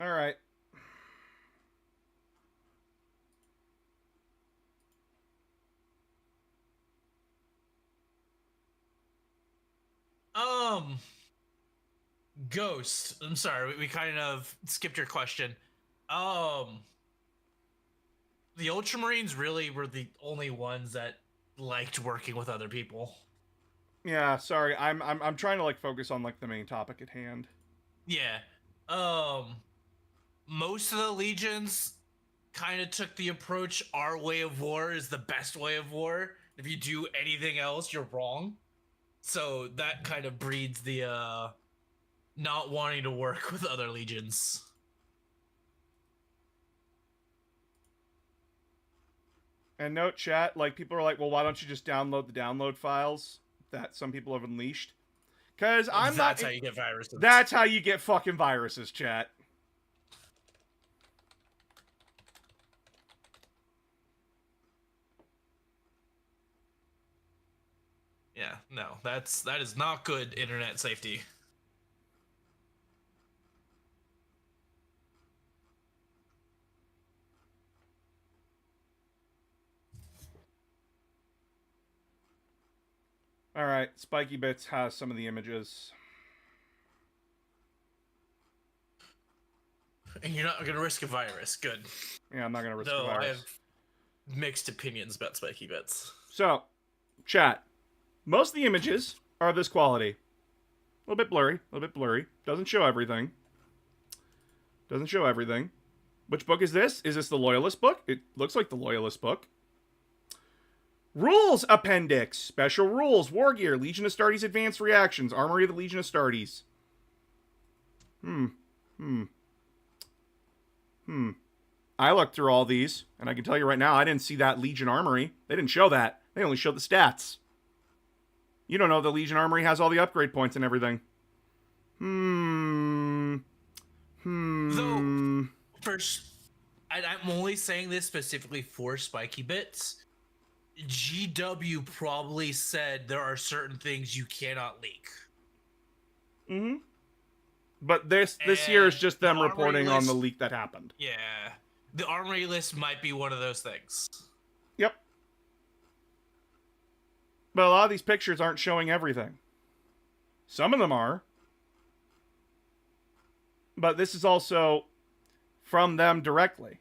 All right. Ghost. I'm sorry, we kind of skipped your question. Um, the Ultramarines really were the only ones that liked working with other people. Yeah, sorry. I'm trying to like focus on like the main topic at hand. Yeah. Most of the legions kind of took the approach our way of war is the best way of war. If you do anything else, you're wrong. So that kind of breeds the not wanting to work with other legions. And note, chat, like, people are like, well, why don't you just download the download files that some people have unleashed? Because I'm not... That's how you get viruses. That's how you get fucking viruses, chat. Yeah, no, that is not good internet safety. Alright, Spiky Bits has some of the images. And you're not going to risk a virus. Good. Yeah, I'm not going to risk No, a virus. I have mixed opinions about Spiky Bits. So, chat. Most of the images are this quality. A little bit blurry. Doesn't show everything. Which book is this? Is this the Loyalist book? It looks like the Loyalist book. Rules Appendix. Special rules. War gear. Legion Astartes advanced reactions. Armory of the Legion Astartes. I looked through all these, and I can tell you right now, I didn't see that Legion Armory. They didn't show that. They only showed the stats. You don't know the Legion Armory has all the upgrade points and everything. Though, and I'm only saying this specifically for Spiky Bits. GW probably said there are certain things you cannot leak. But this here is just them the reporting armory on the list- leak that happened. Yeah. The armory list might be one of those things. Yep. But a lot of these pictures aren't showing everything. Some of them are. But this is also from them directly.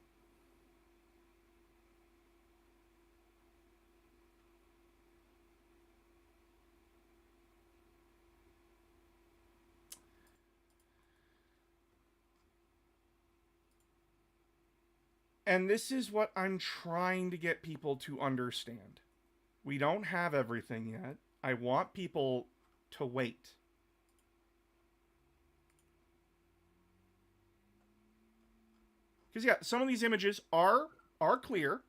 And this is what I'm trying to get people to understand. We don't have everything yet. I want people to wait. Because, yeah, some of these images are clear,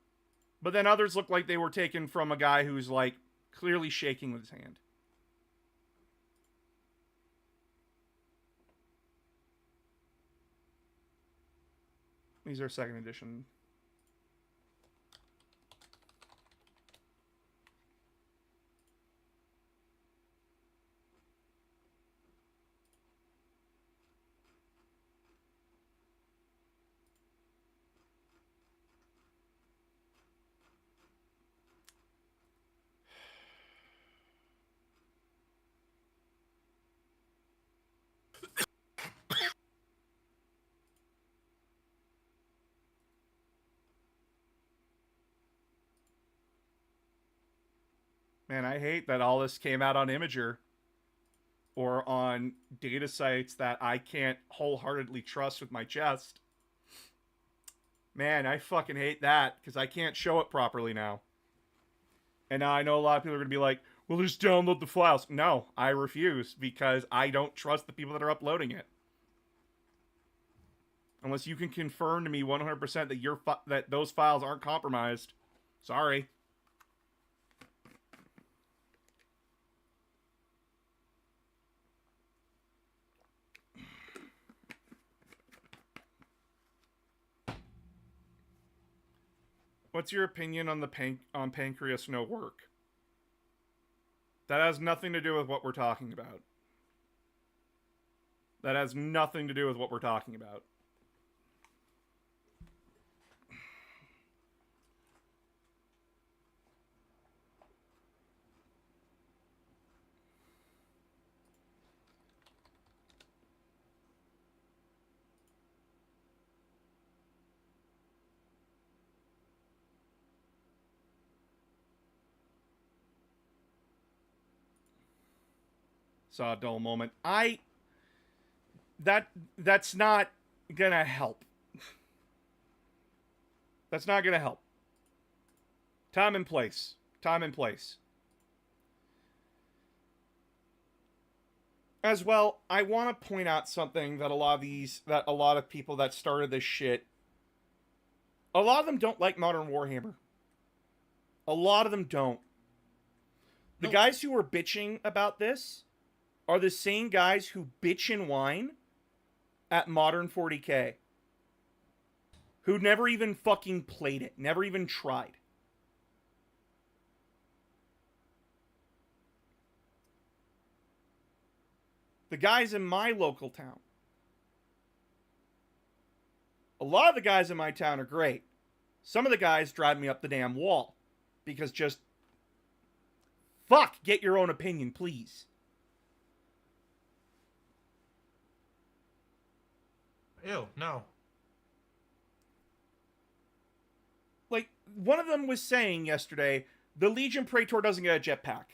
but then others look like they were taken from a guy who's, like, clearly shaking with his hand. These are second edition. Man, I hate that all this came out on Imager or on data sites that I can't wholeheartedly trust with my chest. Man, I fucking hate that because I can't show it properly now. And now I know a lot of people are going to be like, well, just download the files. No, I refuse because I don't trust the people that are uploading it. Unless you can confirm to me 100% that that those files aren't compromised. Sorry. What's your opinion on the Pancreas no work? That has nothing to do with what we're talking about. That has nothing to do with what we're talking about. saw a dull moment. That's not gonna help. That's not gonna help. Time and place. Time and place. As well, I want to point out something that a lot of people that started this shit, a lot of them don't like Modern Warhammer. A lot of them don't. The guys who are bitching about this are the same guys who bitch and whine at Modern 40K. Who never even fucking played it. Never even tried. The guys in my local town. A lot of the guys in my town are great. Some of the guys drive me up the damn wall. Because just... Fuck, get your own opinion, please. Ew, no. Like, one of them was saying yesterday, the Legion Praetor doesn't get a jetpack.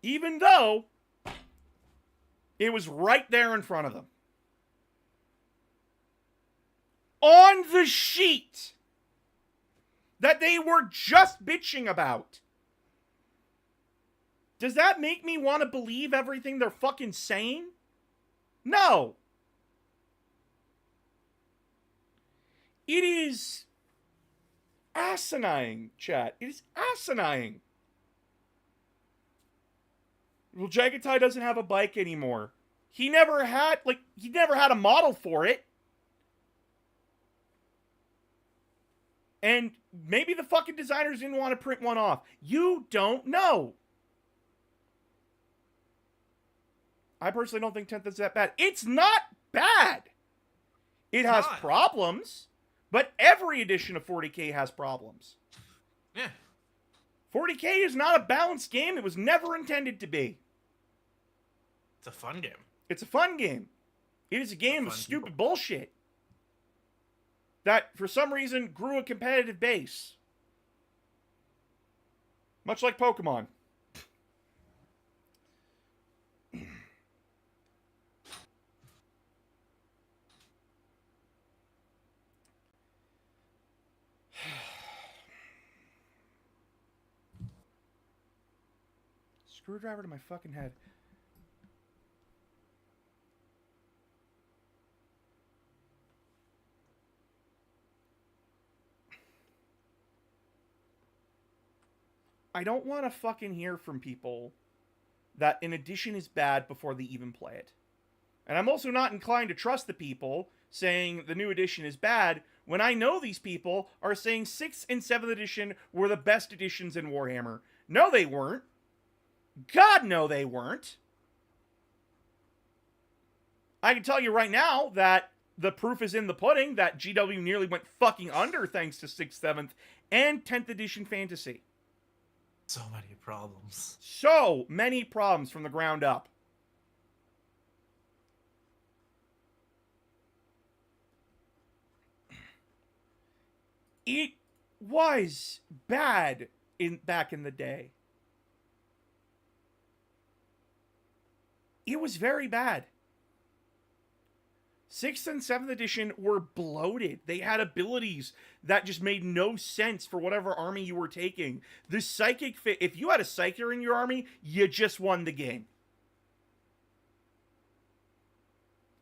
Even though... it was right there in front of them. On the sheet that they were just bitching about. Does that make me want to believe everything they're fucking saying? No. It is asinine, chat. It is asinine. Well, Jagatai doesn't have a bike anymore. He never had a model for it. And maybe the fucking designers didn't want to print one off. You don't know. I personally don't think 10th is that bad. It's not bad. It has problems, but every edition of 40K has problems. Yeah. 40K is not a balanced game. It was never intended to be. It's a fun game. It's a fun game. It is a game of stupid bullshit that, for some reason, grew a competitive base. Much like Pokemon. Screwdriver to my fucking head. I don't want to fucking hear from people that an edition is bad before they even play it. And I'm also not inclined to trust the people saying the new edition is bad when I know these people are saying 6th and 7th edition were the best editions in Warhammer. No, they weren't. God, no, they weren't. I can tell you right now that the proof is in the pudding that GW nearly went fucking under thanks to 6th, 7th, and 10th edition fantasy. So many problems. So many problems from the ground up. It was bad back in the day. It was very bad. 6th and 7th edition were bloated. They had abilities that just made no sense for whatever army you were taking. The psychic fit, if you had a psyker in your army, you just won the game.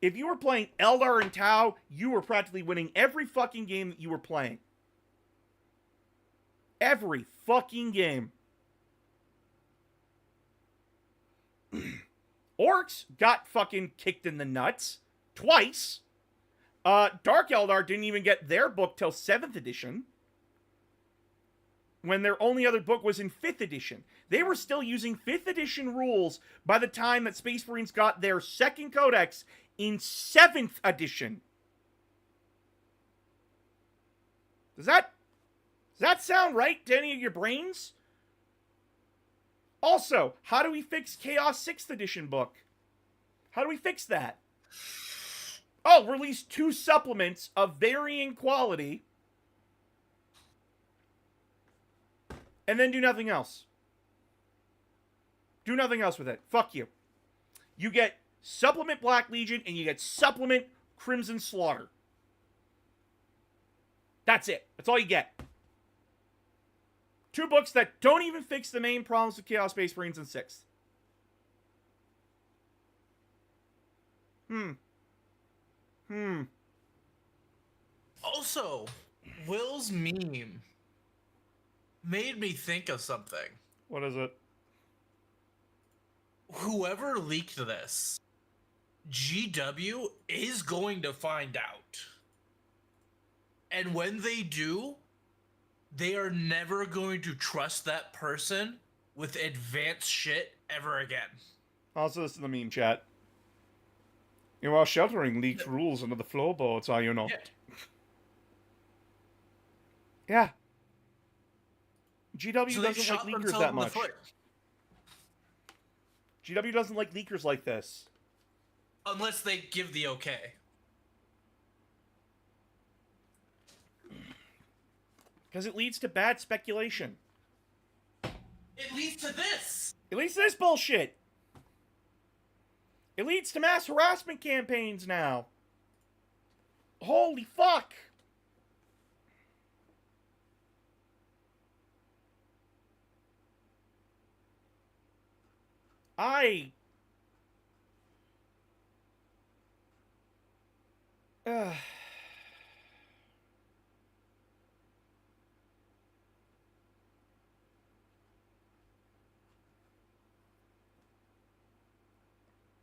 If you were playing Eldar and Tau, you were practically winning every fucking game that you were playing. Every fucking game. Orcs got fucking kicked in the nuts. Twice. Dark Eldar didn't even get their book till 7th edition. When their only other book was in 5th edition. They were still using 5th edition rules by the time that Space Marines got their second codex in 7th edition. Does that sound right to any of your brains? Also, how do we fix Chaos 6th edition book? How do we fix that? Oh, release 2 supplements of varying quality. And then do nothing else. Do nothing else with it. Fuck you. You get Supplement Black Legion and you get Supplement Crimson Slaughter. That's it. That's all you get. 2 books that don't even fix the main problems with Chaos Space Marines in 6th. Also, Will's meme made me think of something. What is it? Whoever leaked this, GW is going to find out. And when they do, they are never going to trust that person with advanced shit ever again. Also, this is the meme chat. You are sheltering leaked rules under the floorboards, are you not? Yeah. GW So they doesn't like shot leakers themselves that in the much. foot. GW doesn't like leakers like this. Unless they give the okay. Because it leads to bad speculation. It leads to this! It leads to this bullshit. It leads to mass harassment campaigns now. Holy fuck.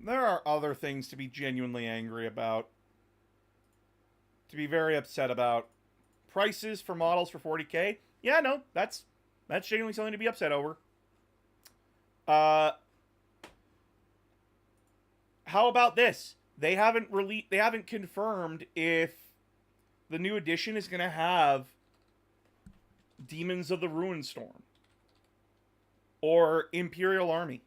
There are other things to be genuinely angry about. To be very upset about. Prices for models for 40k? Yeah, no, that's genuinely something to be upset over. How about this? They haven't confirmed if the new edition is going to have Demons of the Ruinstorm or Imperial Army.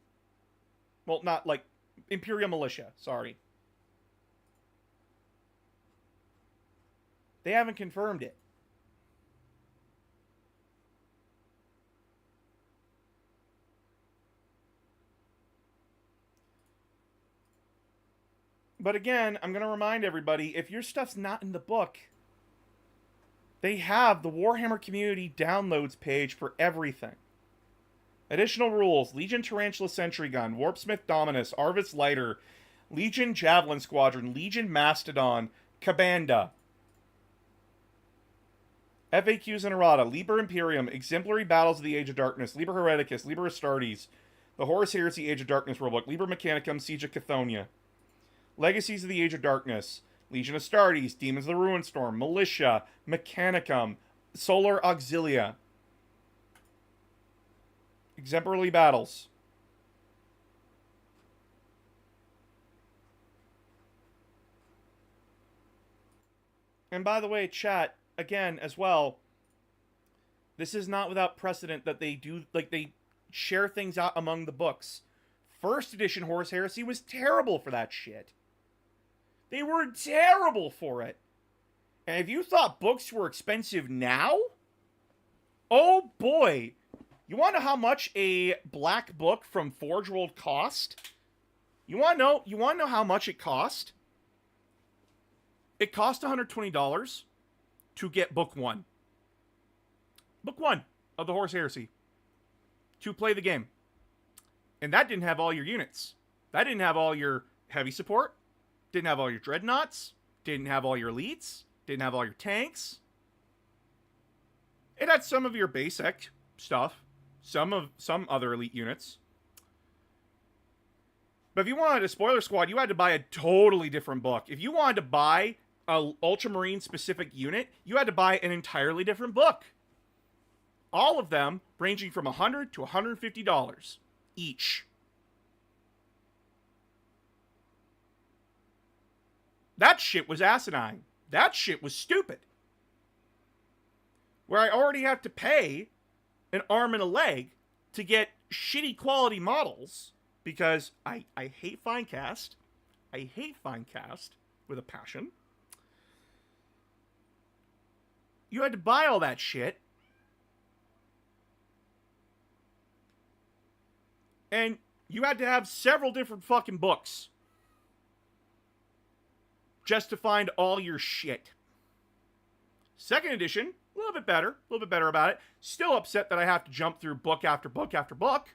Well, not like Imperial Militia, sorry. They haven't confirmed it. But again, I'm going to remind everybody, if your stuff's not in the book, they have the Warhammer Community downloads page for everything. Additional rules: Legion Tarantula Sentry Gun, Warpsmith Dominus, Arvis Lighter, Legion Javelin Squadron, Legion Mastodon, Cabanda. FAQs and errata: Liber Imperium, Exemplary Battles of the Age of Darkness, Liber Hereticus, Liber Astartes, the Horus Heresy Age of Darkness rulebook, Liber Mechanicum, Siege of Chthonia. Legacies of the Age of Darkness, Legion Astartes, Demons of the Ruinstorm, Militia, Mechanicum, Solar Auxilia. Exemplary Battles. And by the way, chat, again, as well, this is not without precedent that they do, like, they share things out among the books. First edition Horus Heresy was terrible for that shit. They were terrible for it. And if you thought books were expensive now, oh boy. You want to know how much a black book from Forge World cost? You want to know how much it cost? It cost $120 to get book 1. Book 1 of the Horus Heresy. To play the game. And that didn't have all your units. That didn't have all your heavy support. Didn't have all your dreadnoughts. Didn't have all your elites. Didn't have all your tanks. It had some of your basic stuff. Some other elite units. But if you wanted a spoiler squad, you had to buy a totally different book. If you wanted to buy a Ultramarine specific unit, you had to buy an entirely different book. All of them ranging from $100 to $150 each. That shit was asinine. That shit was stupid. Where I already have to pay an arm and a leg to get shitty quality models because I hate Finecast. I hate Finecast with a passion. You had to buy all that shit. And you had to have several different fucking books just to find all your shit. Second edition, a little bit better about it. Still upset that I have to jump through book after book after book.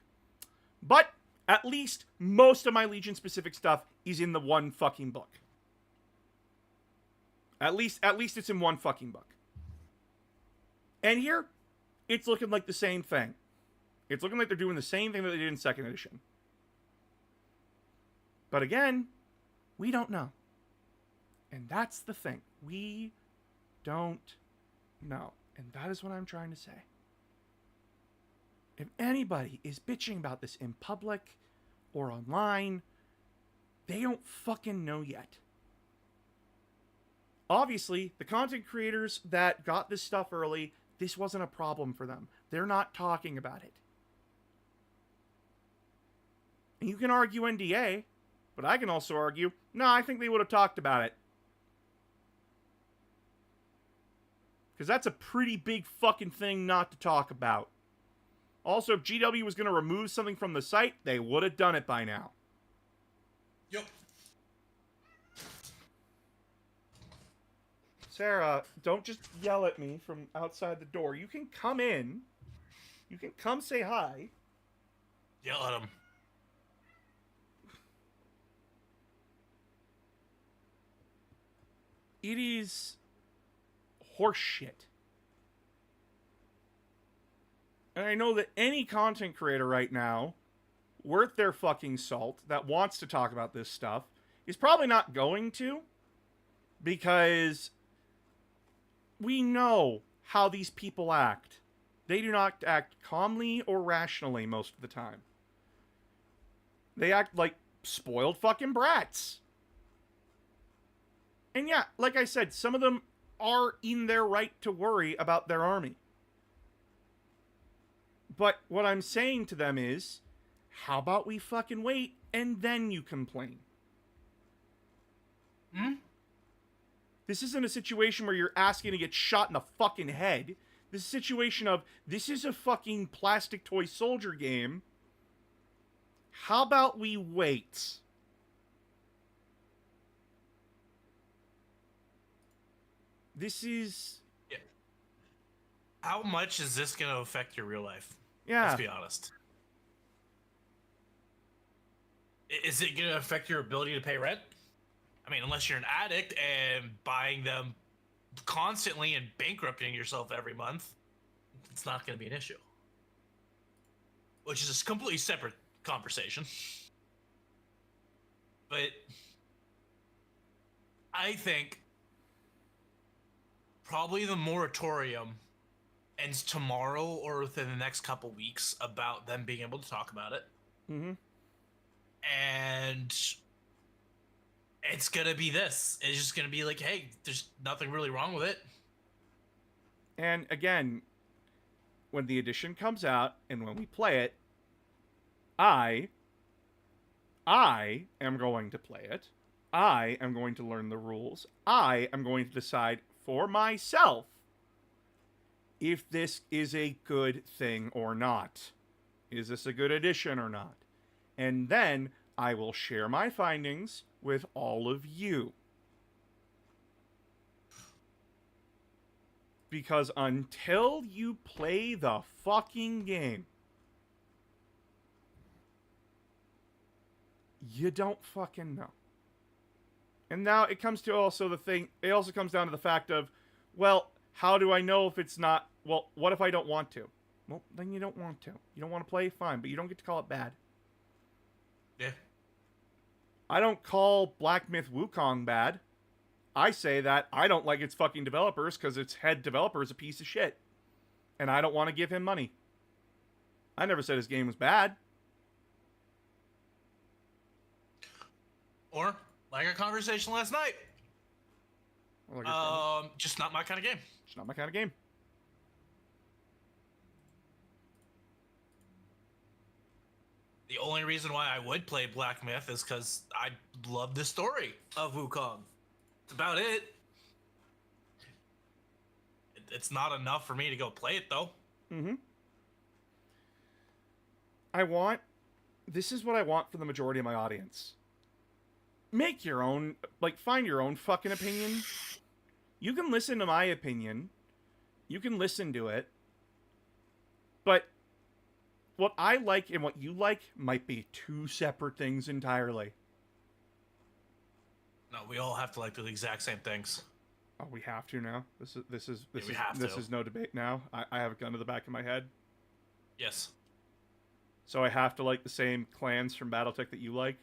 But at least most of my Legion-specific stuff is in the one fucking book. At least it's in one fucking book. And here, it's looking like the same thing. It's looking like they're doing the same thing that they did in second edition. But again, we don't know. And that's the thing. We don't know. And that is what I'm trying to say. If anybody is bitching about this in public or online, they don't fucking know yet. Obviously, the content creators that got this stuff early, this wasn't a problem for them. They're not talking about it. And you can argue NDA, but I can also argue, no, I think they would have talked about it. Because that's a pretty big fucking thing not to talk about. Also, if GW was going to remove something from the site, they would have done it by now. Yep. Sarah, don't just yell at me from outside the door. You can come in. You can come say hi. Yell at him. It is horseshit. And I know that any content creator right now, worth their fucking salt, that wants to talk about this stuff, is probably not going to. Because we know how these people act. They do not act calmly or rationally most of the time. They act like spoiled fucking brats. And yeah, like I said, some of them are in their right to worry about their army. But what I'm saying to them is, how about we fucking wait and then you complain? This isn't a situation where you're asking to get shot in the fucking head. This is a situation of, this is a fucking plastic toy soldier game. How about we wait? This is... Yeah. How much is this going to affect your real life? Yeah. Let's be honest. Is it going to affect your ability to pay rent? I mean, unless you're an addict and buying them constantly and bankrupting yourself every month, it's not going to be an issue. Which is a completely separate conversation. But I think probably the moratorium ends tomorrow or within the next couple weeks about them being able to talk about it. Mm-hmm. And it's going to be this. It's just going to be like, hey, there's nothing really wrong with it. And again, when the edition comes out and when we play it, I am going to play it. I am going to learn the rules. I am going to decide for myself if this is a good thing or not. Is this a good edition or not? And then I will share my findings with all of you. Because until you play the fucking game, you don't fucking know. And now it comes to also the thing, it also comes down to the fact of, well, how do I know if it's not, well, what if I don't want to? Well, then you don't want to. You don't want to play, fine, but you don't get to call it bad. Yeah. I don't call Black Myth Wukong bad. I say that I don't like its fucking developers because its head developer is a piece of shit. And I don't want to give him money. I never said his game was bad. Or, like our conversation last night. Just not my kind of game. It's not my kind of game. The only reason why I would play Black Myth is because I love the story of Wukong. That's about it. It's not enough for me to go play it, though. Mm-hmm. I want this is what I want for the majority of my audience. Make your own, like, find your own fucking opinion. You can listen to my opinion. You can listen to it. But what I like and what you like might be two separate things entirely. No, we all have to like the exact same things. Oh, we have to now. This to. is no debate now. I have a gun to the back of my head. Yes. So I have to like the same clans from BattleTech that you like.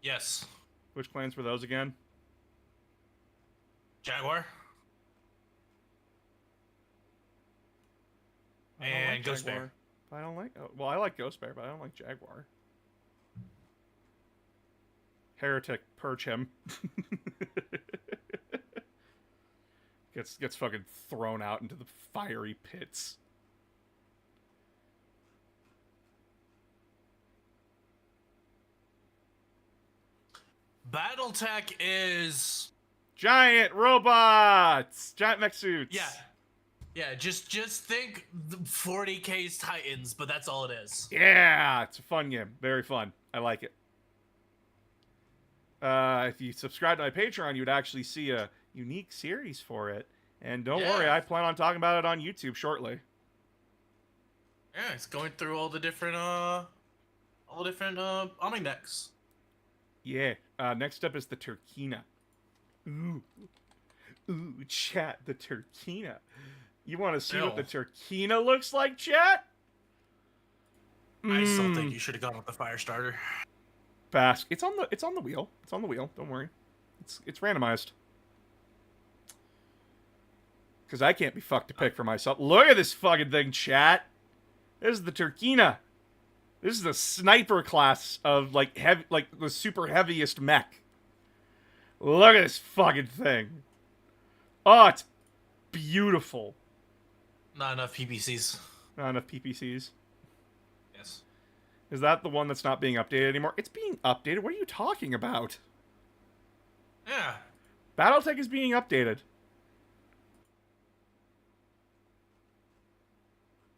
Yes. Which clans were those again? Jaguar. I don't And like Ghost Jaguar. Bear. I don't like. Well, I like Ghost Bear, but I don't like Jaguar. Heretic, purge him. gets fucking thrown out into the fiery pits. BattleTech is Giant robots, giant mech suits. yeah. Just think 40K's Titans, but that's all it is. Yeah, it's a fun game. Very fun. I like it. If you subscribe to my Patreon, you would actually see a unique series for it. And don't worry, I plan on talking about it on YouTube shortly. Yeah, it's going through all the different Omninex. Yeah. Next up is the Turkina. Ooh, chat, the Turkina. You want to see what the Turkina looks like, chat? I still think you should have gone with the Firestarter. Fast. It's on the wheel. It's on the wheel. Don't worry. It's randomized. Because I can't be fucked to pick for myself. Look at this fucking thing, chat. This is the Turkina. This is the sniper class of like the super heaviest mech. Look at this fucking thing. Oh, it's beautiful. Not enough PPCs. Not enough PPCs. Yes. Is that the one that's not being updated anymore? It's being updated. What are you talking about? Yeah. BattleTech is being updated.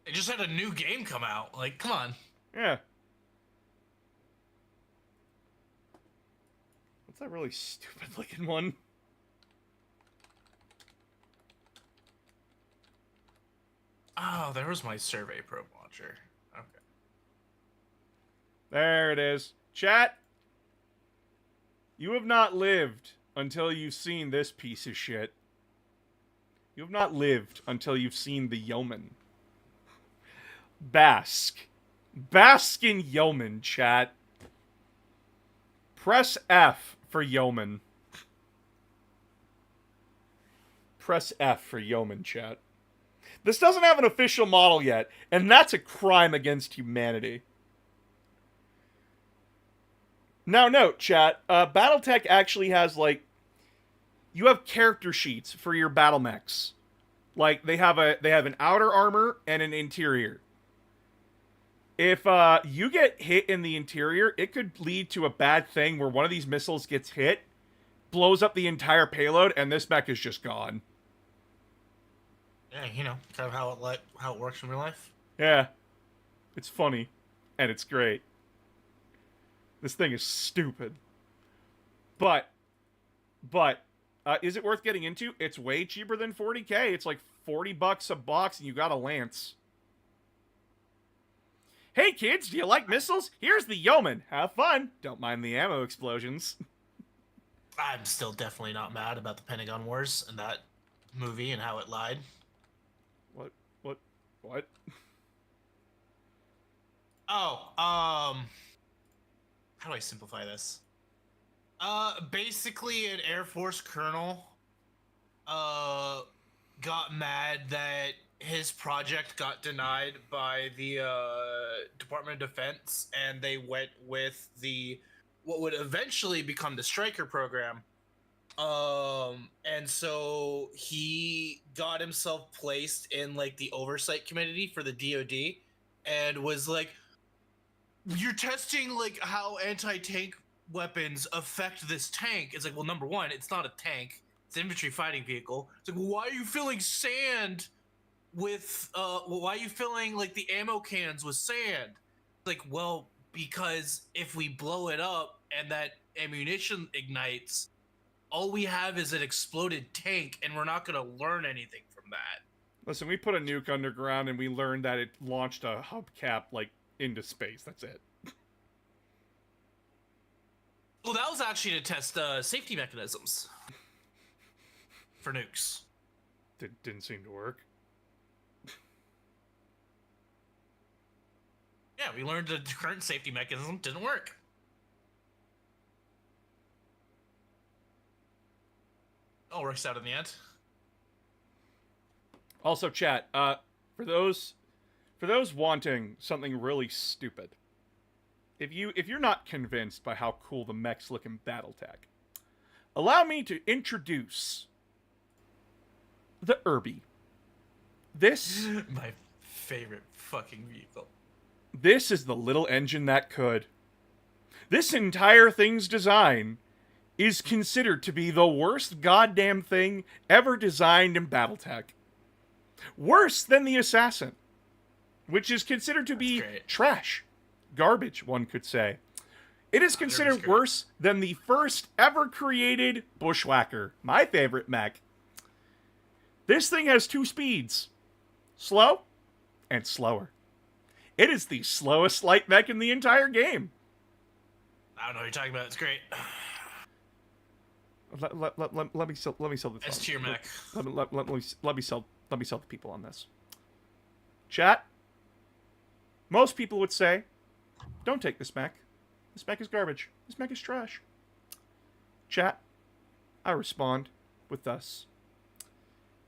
They just had a new game come out. Like, come on. Yeah. What's that really stupid looking one? Oh, there was my Survey Probe launcher. Okay. There it is. Chat, you have not lived until you've seen this piece of shit. You have not lived until you've seen the Yeoman. Bask. Bask in Yeoman, chat. Press F for Yeoman. Press F for Yeoman, chat. This doesn't have an official model yet, and that's a crime against humanity. Now note, chat, BattleTech actually has, like, you have character sheets for your battle mechs. Like, they have an outer armor and an interior. If you get hit in the interior, it could lead to a bad thing where one of these missiles gets hit, blows up the entire payload, and this mech is just gone. Yeah, you know, kind of how it works in real life. Yeah. It's funny. And it's great. This thing is stupid. But, is it worth getting into? It's way cheaper than 40K. It's like $40 a box and you got a Lance. Hey kids, do you like missiles? Here's the Yeoman. Have fun. Don't mind the ammo explosions. I'm still definitely not mad about the Pentagon Wars and that movie and how it lied. What? Oh, how do I simplify this? Basically an Air Force colonel, got mad that his project got denied by the, Department of Defense, and they went with what would eventually become the Stryker program. And so he got himself placed in, like, the oversight committee for the DoD, and was like, you're testing, like, how anti-tank weapons affect this tank. It's like, well, number one, it's not a tank. It's an infantry fighting vehicle. It's like, well, why are you filling sand with, why are you filling, like, the ammo cans with sand? Like, well, because if we blow it up and that ammunition ignites, all we have is an exploded tank, and we're not going to learn anything from that. Listen, we put a nuke underground and we learned that it launched a hubcap, like, into space. That's it. Well, that was actually to test safety mechanisms for nukes. Didn't seem to work. Yeah, we learned the current safety mechanism didn't work. Oh, works out in the end. Also, chat, for those wanting something really stupid, if you're not convinced by how cool the mechs look in BattleTech, allow me to introduce the Irby. This My favorite fucking vehicle. This is the little engine that could. This entire thing's design is considered to be the worst goddamn thing ever designed in BattleTech. Worse than the Assassin, which is considered to be trash. Garbage, one could say. It is considered worse than the first ever created Bushwhacker, my favorite mech. This thing has 2 speeds. Slow and slower. It is the slowest light mech in the entire game. I don't know what you're talking about. It's great. Let me sell this. S tier mech. Let me sell the people on this. Chat. Most people would say, don't take this mech. This mech is garbage. This mech is trash. Chat. I respond with this.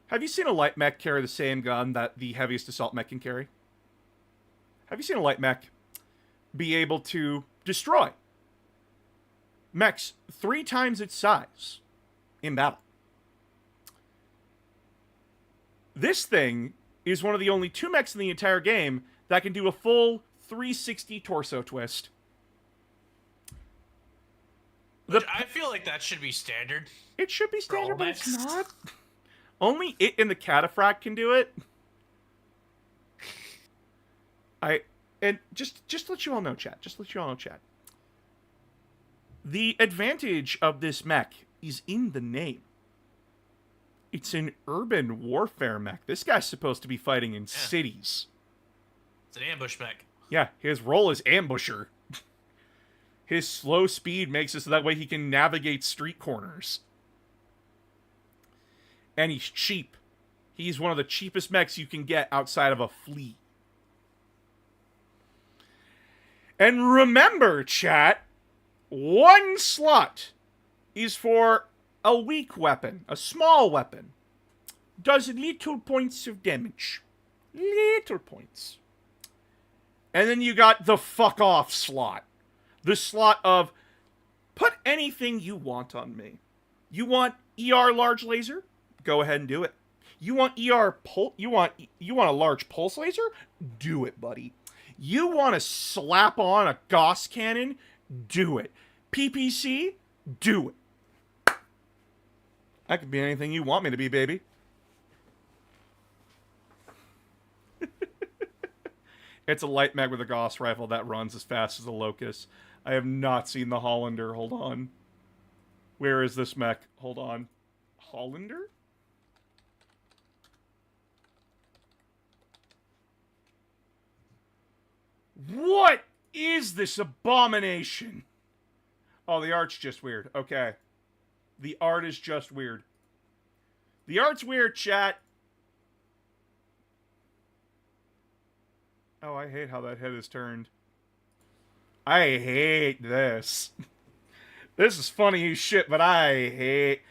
Have you seen a light mech carry the same gun that the heaviest assault mech can carry? Have you seen a light mech be able to destroy mechs 3 times its size in battle? This thing is one of the only 2 mechs in the entire game that can do a full 360 torso twist. I feel like that should be standard. It should be standard, but it's not. Only it and the Cataphract can do it. Just to let you all know, chat. The advantage of this mech is in the name. It's an urban warfare mech. This guy's supposed to be fighting in cities. It's an ambush mech. Yeah, his role is ambusher. His slow speed makes it so that way he can navigate street corners. And he's cheap. He's one of the cheapest mechs you can get outside of a fleet. And remember, chat, 1 slot is for a weak weapon, a small weapon. Does little points of damage. Little points. And then you got the fuck off slot. The slot of, put anything you want on me. You want ER large laser? Go ahead and do it. You want you want a large pulse laser? Do it, buddy. You want to slap on a Gauss cannon? Do it. PPC? Do it. I could be anything you want me to be, baby. It's a light mag with a Gauss rifle that runs as fast as a Locust. I have not seen the Hollander. Hold on. Where is this mech? Hold on. Hollander? What is this abomination? Oh, the art's just weird. Okay. The art is just weird. The art's weird, chat. Oh, I hate how that head is turned. I hate this. This is funny as shit, but I hate...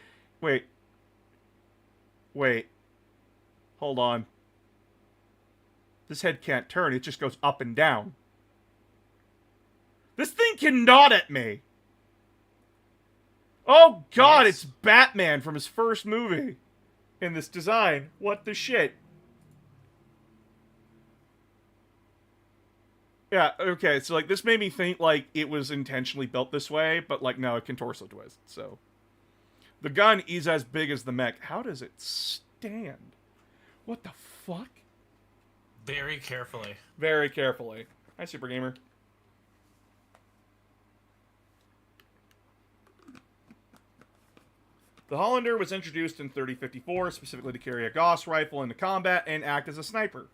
Wait. Hold on. This head can't turn, it just goes up and down. This thing can nod at me! Oh god, it's Batman from his first movie. In this design. What the shit? Yeah, okay, so, like, this made me think, like, it was intentionally built this way, but, like, no, it can torso twist, so... The gun is as big as the mech. How does it stand? What the fuck? Very carefully. Very carefully. Hi, Super Gamer. The Hollander was introduced in 3054 specifically to carry a Gauss rifle into combat and act as a sniper.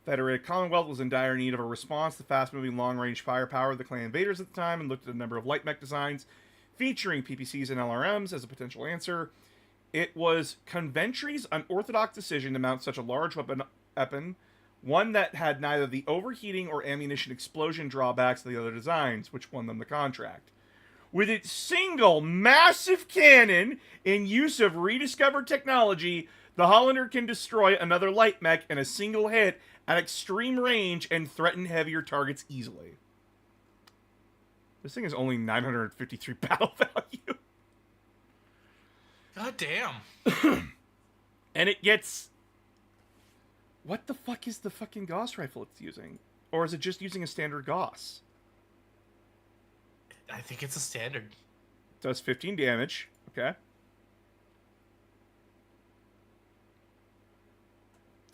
Federated Commonwealth was in dire need of a response to fast-moving long-range firepower of the clan invaders at the time and looked at a number of light mech designs featuring PPCs and LRMs as a potential answer. It was Conventry's unorthodox decision to mount such a large weapon, one that had neither the overheating or ammunition explosion drawbacks of the other designs, which won them the contract. With its single massive cannon and use of rediscovered technology, the Hollander can destroy another light mech in a single hit at extreme range and threaten heavier targets easily. This thing is only 953 battle value. God damn. And it gets... What the fuck is the fucking Gauss rifle it's using? Or is it just using a standard Gauss? I think it's a standard. Does 15 damage. Okay.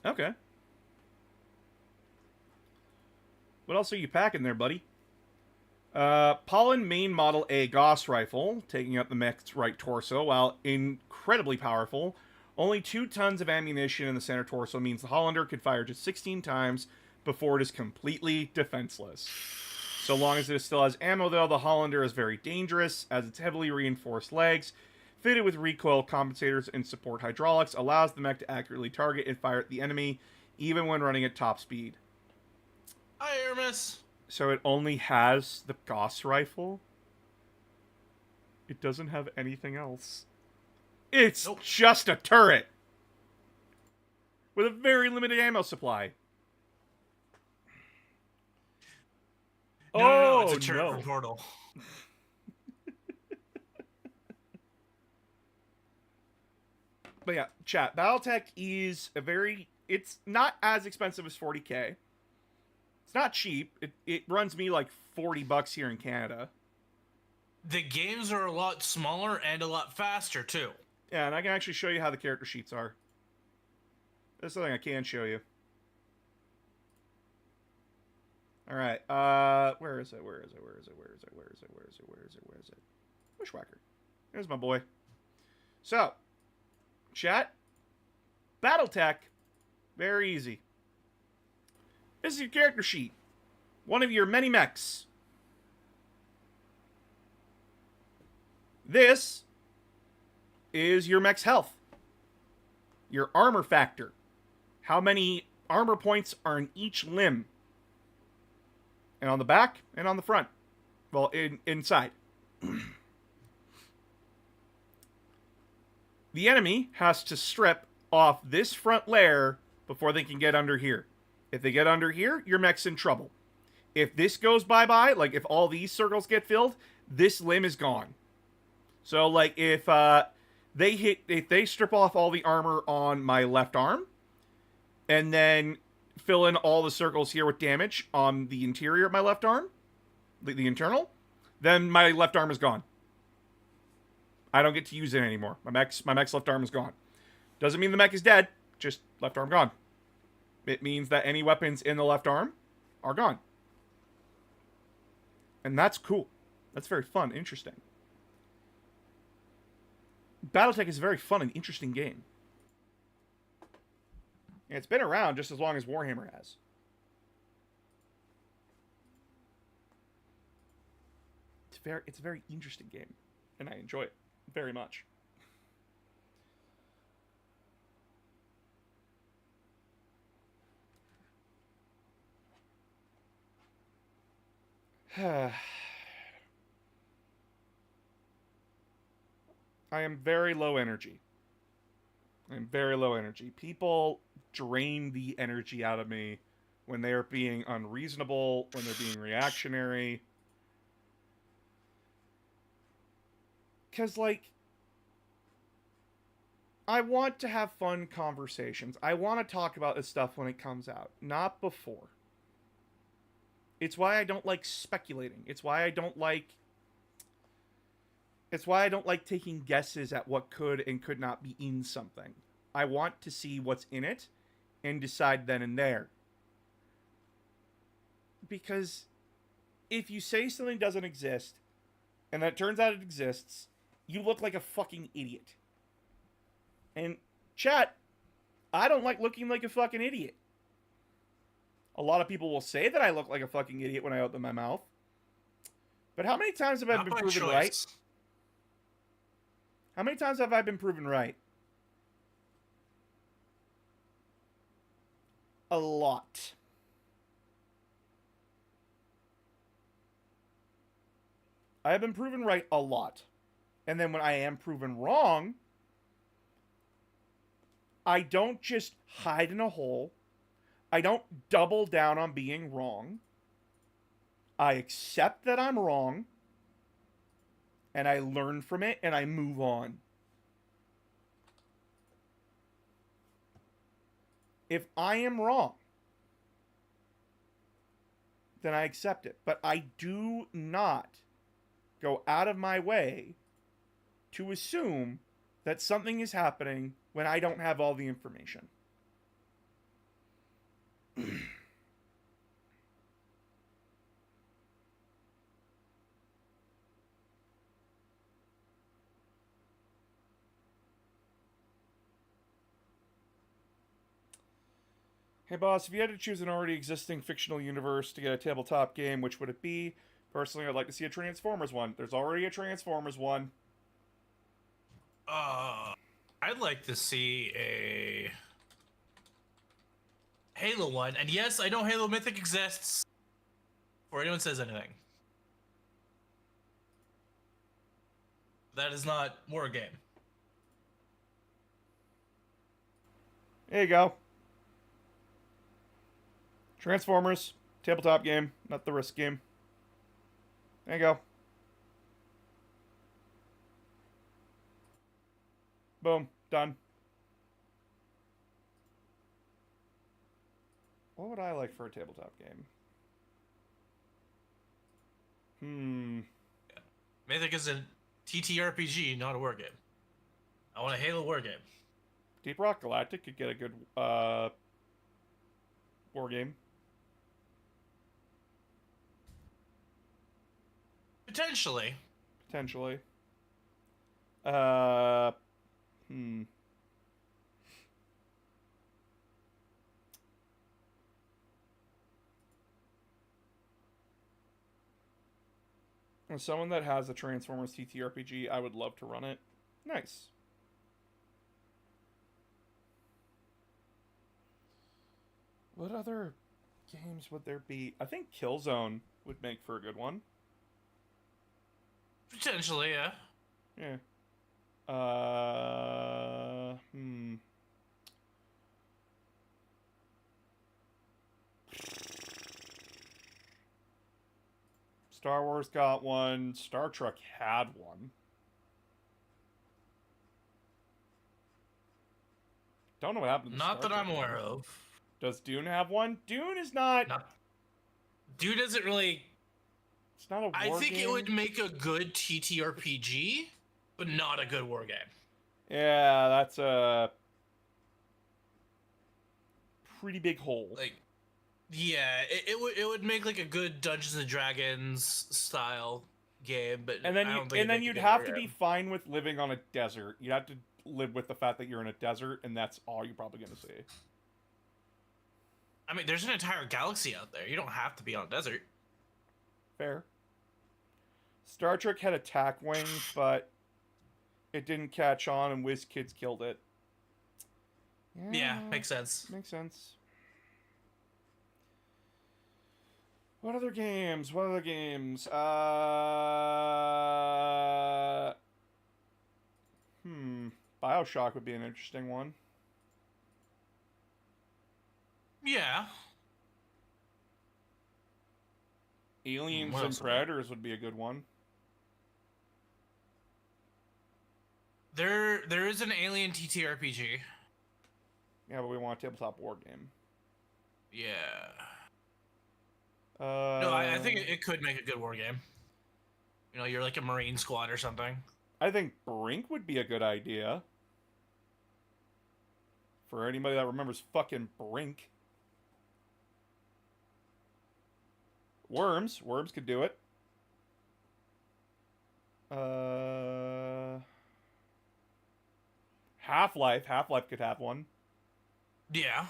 Okay. What else are you packing there, buddy? Pollen main model A Gauss rifle, taking up the mech's right torso, while incredibly powerful. Only 2 tons of ammunition in the center torso means the Hollander can fire just 16 times before it is completely defenseless. So long as it still has ammo, though, the Hollander is very dangerous, as its heavily reinforced legs, fitted with recoil compensators and support hydraulics, allows the mech to accurately target and fire at the enemy, even when running at top speed. Hi, Aramis. So it only has the Gauss rifle? It doesn't have anything else. It's just a turret! With a very limited ammo supply. No, it's a turret from Portal. But yeah, chat. Battletech is it's not as expensive as 40k. It's not cheap. It runs me like $40 here in Canada. The games are a lot smaller and a lot faster, too. Yeah, and I can actually show you how the character sheets are. That's something I can show you. Alright, where is it? Bushwhacker. There's my boy. So, chat. Battletech, very easy. This is your character sheet. One of your many mechs. This is your mech's health. Your armor factor. How many armor points are in each limb. And on the back and on the front. Well, inside. The enemy has to strip off this front layer before they can get under here. If they get under here, your mech's in trouble. If this goes bye-bye, like if all these circles get filled, this limb is gone. So, like, if they strip off all the armor on my left arm, and then fill in all the circles here with damage on the interior of my left arm, the internal, then my left arm is gone. I don't get to use it anymore. My mech's left arm is gone. Doesn't mean the mech is dead, just left arm gone. It means that any weapons in the left arm are gone. And that's cool. That's very fun, interesting. Battletech is a very fun and interesting game. And it's been around just as long as Warhammer has. It's a very interesting game. And I enjoy it very much. I am very low energy. People drain the energy out of me when they are being unreasonable, when they're being reactionary. Because, like, I want to have fun conversations. I want to talk about this stuff when it comes out, not before. It's why I don't like speculating. It's why I don't like taking guesses at what could and could not be in something. I want to see what's in it and decide then and there. Because if you say something doesn't exist, and then it turns out it exists, you look like a fucking idiot. And, chat, I don't like looking like a fucking idiot. A lot of people will say that I look like a fucking idiot when I open my mouth. But how many times have I Not been by proven choice. right? How many times have I been proven right? A lot. I have been proven right a lot. And then when I am proven wrong, I don't just hide in a hole. I don't double down on being wrong. I accept that I'm wrong. And I learn from it and I move on. If I am wrong, then I accept it. But I do not go out of my way to assume that something is happening when I don't have all the information. Hey boss, if you had to choose an already existing fictional universe to get a tabletop game, which would it be? Personally, I'd like to see a Transformers one. There's already a Transformers one. I'd like to see a Halo one. And yes, I know Halo Mythic exists. Before anyone says anything. That is not war game. There you go. Transformers, tabletop game, not the Risk game. There you go. Boom, done. What would I like for a tabletop game? Mythic is a TTRPG, not a war game. I want a Halo war game. Deep Rock Galactic could get a good war game. Potentially. Potentially. As someone that has a Transformers TTRPG, I would love to run it. Nice. What other games would there be? I think Killzone would make for a good one. Potentially, yeah. Yeah. Star Wars got one. Star Trek had one. Don't know what happened to Not Star that I'm Trek aware one. of. Does Dune have one? Dune is not. Dude doesn't really. It's not a war I think game. it would make a good TTRPG, but not a good war game. Yeah, that's a pretty big hole. Like, yeah, it would make like a good Dungeons and Dragons style game, but And then I you, don't think and then it'd make a you'd good have war to be game. fine with living on a desert. You'd have to live with the fact that you're in a desert, and that's all you're probably going to see. I mean, there's an entire galaxy out there. You don't have to be on a desert. Fair. Star Trek had Attack Wing, but it didn't catch on, and WizKids killed it. Yeah, makes sense. Makes sense. What other games? What other games? BioShock would be an interesting one. Yeah. Aliens What and else? Predators would be a good one. There is an Alien TTRPG. Yeah, but we want a tabletop war game. Yeah. No, I think Uh, it could make a good war game. You know, you're like a Marine squad or something. I think Brink would be a good idea. For anybody that remembers fucking Brink. Worms could do it. Half-Life could have one. Yeah.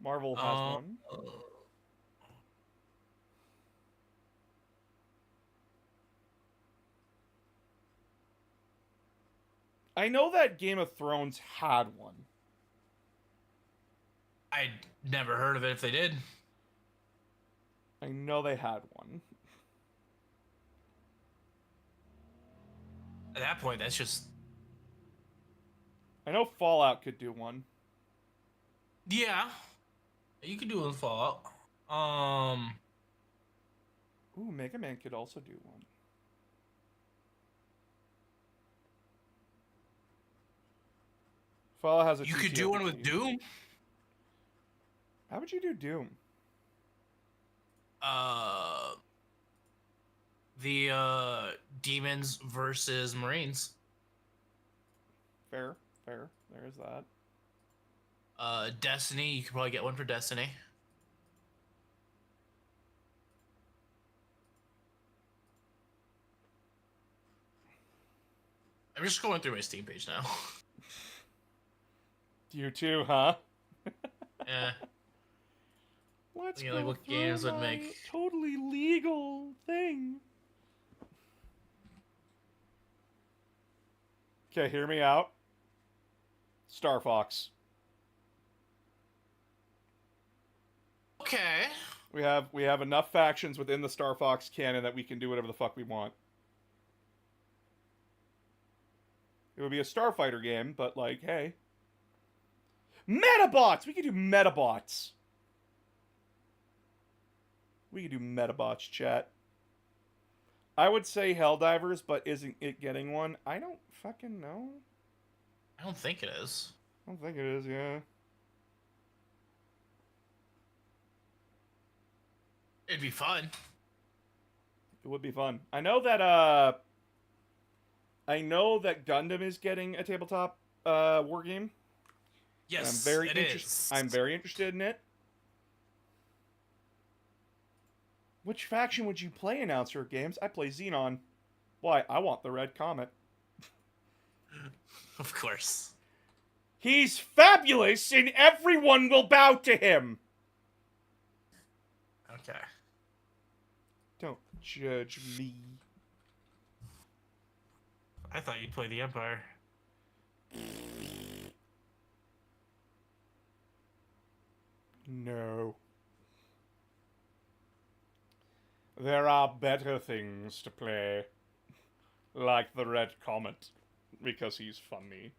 Marvel has one. I know that Game of Thrones had one. I never heard of it if they did. I know they had one. At that point, that's just... I know Fallout could do one. Yeah. You could do it with Fallout. Ooh, Mega Man could also do one. Fallout has a You could do one with Doom. How would you do Doom? The demons versus Marines. Fair. There is that. Destiny, you could probably get one for Destiny. I'm just going through my Steam page now. You too, huh? Yeah. Let's Yeah, go like what through games would my make- totally legal thing. Okay, hear me out. Star Fox. Okay. We have enough factions within the Star Fox canon that we can do whatever the fuck we want. It would be a Starfighter game, but like, hey. Metabots! We could do Metabots. We could do Metabots, chat. I would say Helldivers, but isn't it getting one? I don't fucking know. I don't think it is. I don't think it is, yeah. It'd be fun. It would be fun. I know that Gundam is getting a tabletop war game. Yes, I'm is. very interested in it. Which faction would you play, Announcer Games? I play Xenon. Why? I want the Red Comet. Of course. He's fabulous, and everyone will bow to him. Okay. Don't judge me. I thought you'd play the Empire. No. There are better things to play. Like the Red Comet. Because he's funny.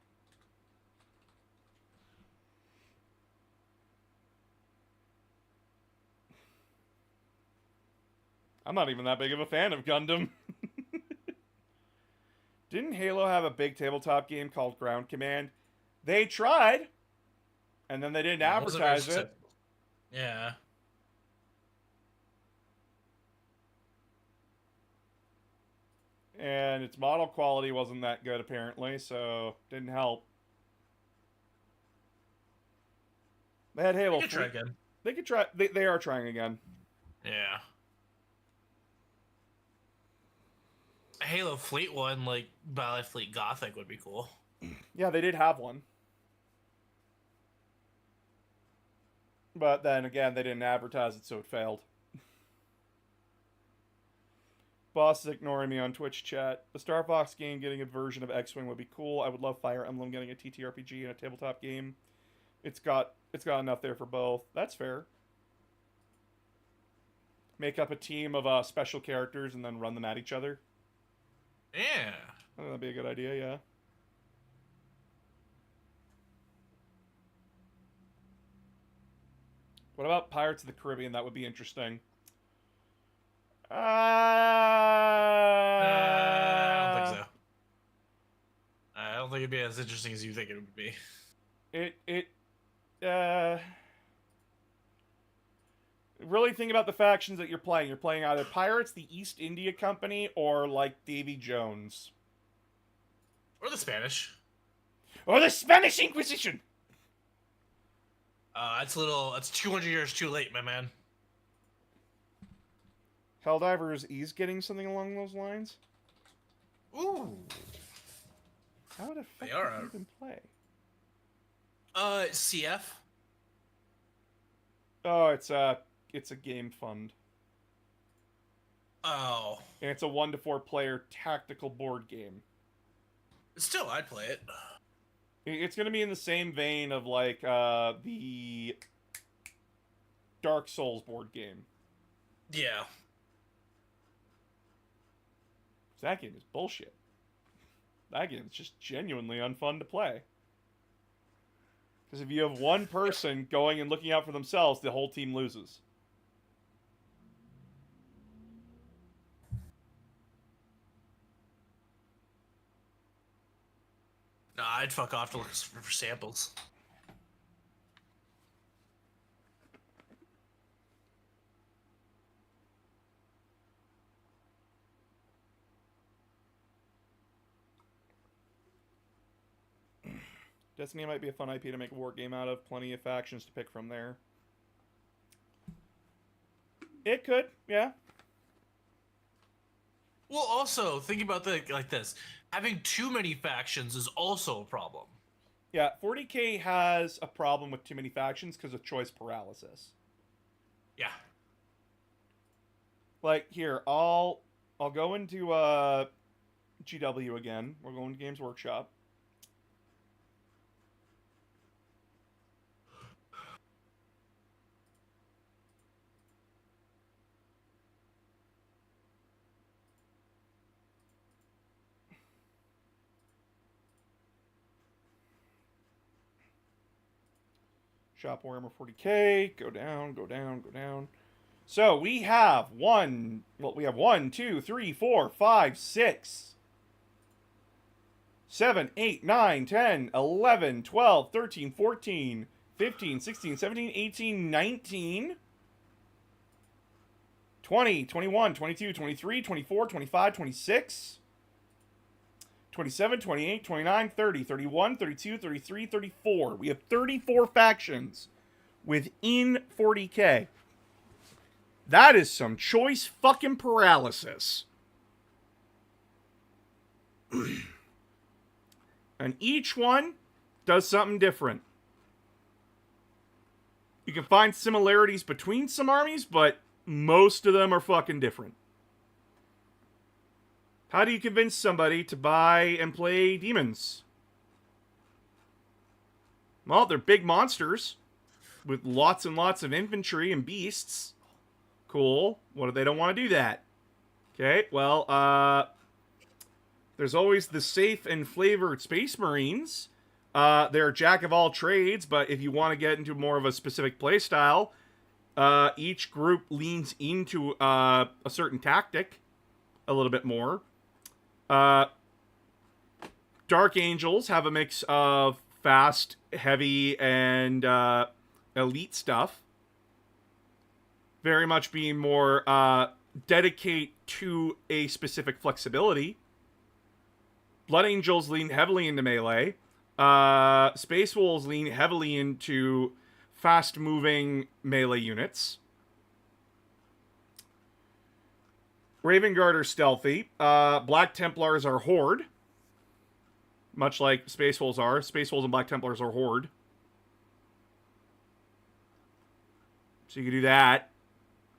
I'm not even that big of a fan of Gundam. Didn't Halo have a big tabletop game called Ground Command? They tried. And then they didn't advertise it. Yeah. And its model quality wasn't that good, apparently, so didn't help. They had Halo. They could try again. They could try. They are trying again. Yeah. A Halo Fleet one, like Battle Fleet Gothic, would be cool. Yeah, they did have one. But then again, they didn't advertise it, so it failed. Boss is ignoring me on Twitch chat. The Star Fox game getting a version of X-Wing would be cool. I would love Fire Emblem getting a TTRPG and a tabletop game. It's got enough there for both. That's fair. Make up a team of special characters and then run them at each other. Yeah. I think that'd be a good idea, yeah. What about Pirates of the Caribbean? That would be interesting. I don't think so. I don't think it'd be as interesting as you think it would be. Really think about the factions that you're playing. You're playing either Pirates, the East India Company, or like Davy Jones. Or the Spanish. Or the Spanish Inquisition! That's 200 years too late, my man. Helldivers is getting something along those lines. Ooh. How would it They are even play? CF. Oh, it's a game fund. Oh. And it's a 1 to 4 player tactical board game. Still, I'd play it. It's going to be in the same vein of like the Dark Souls board game. Yeah. That game is bullshit. That game is just genuinely unfun to play. Because if you have one person going and looking out for themselves, the whole team loses. No, I'd fuck off to look for samples. Destiny might be a fun IP to make a war game out of. Plenty of factions to pick from there. It could, yeah. Well, also, think about like this. Having too many factions is also a problem. Yeah, 40K has a problem with too many factions because of choice paralysis. Yeah. Like, here, I'll go into GW again. We're going to Games Workshop. Shop Warhammer 40K. Go down, go down, go down. So we have 1, 2, 3, 4, 5, 6, 7, 8, 9, 10, 11, 12, 13, 14, 15, 16, 17, 18, 19, 20, 21, 22, 23, 24, 25, 26, 27, 28, 29, 30, 31, 32, 33, 34. We have 34 factions within 40K. That is some choice fucking paralysis. And each one does something different. You can find similarities between some armies, but most of them are fucking different. How do you convince somebody to buy and play demons? Well, they're big monsters with lots and lots of infantry and beasts. Cool. What if they don't want to do that? Okay, well, there's always the safe and flavored Space Marines. They're jack of all trades, but if you want to get into more of a specific playstyle, each group leans into a certain tactic a little bit more. Dark Angels have a mix of fast, heavy, and elite stuff. Very much being more dedicate to a specific flexibility. Blood Angels lean heavily into melee. Space Wolves lean heavily into fast-moving melee units. Raven Guard are stealthy. Black Templars are horde. Much like Space Wolves are. Space Wolves and Black Templars are horde. So you can do that.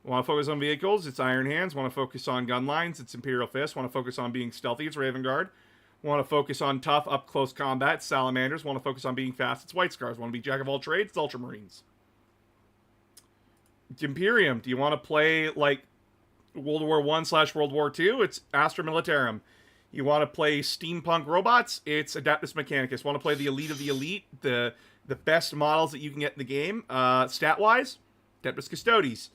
Want to focus on vehicles? It's Iron Hands. Want to focus on gun lines? It's Imperial Fist. Want to focus on being stealthy? It's Raven Guard. Want to focus on tough, up-close combat? It's Salamanders. Want to focus on being fast? It's White Scars. Want to be jack of all trades? It's Ultramarines. Imperium. Do you want to play, like, World War I/World War II? It's Astra Militarum. You want to play steampunk robots? It's Adeptus Mechanicus. Want to play the elite of the elite? The best models that you can get in the game, stat-wise? Adeptus Custodes.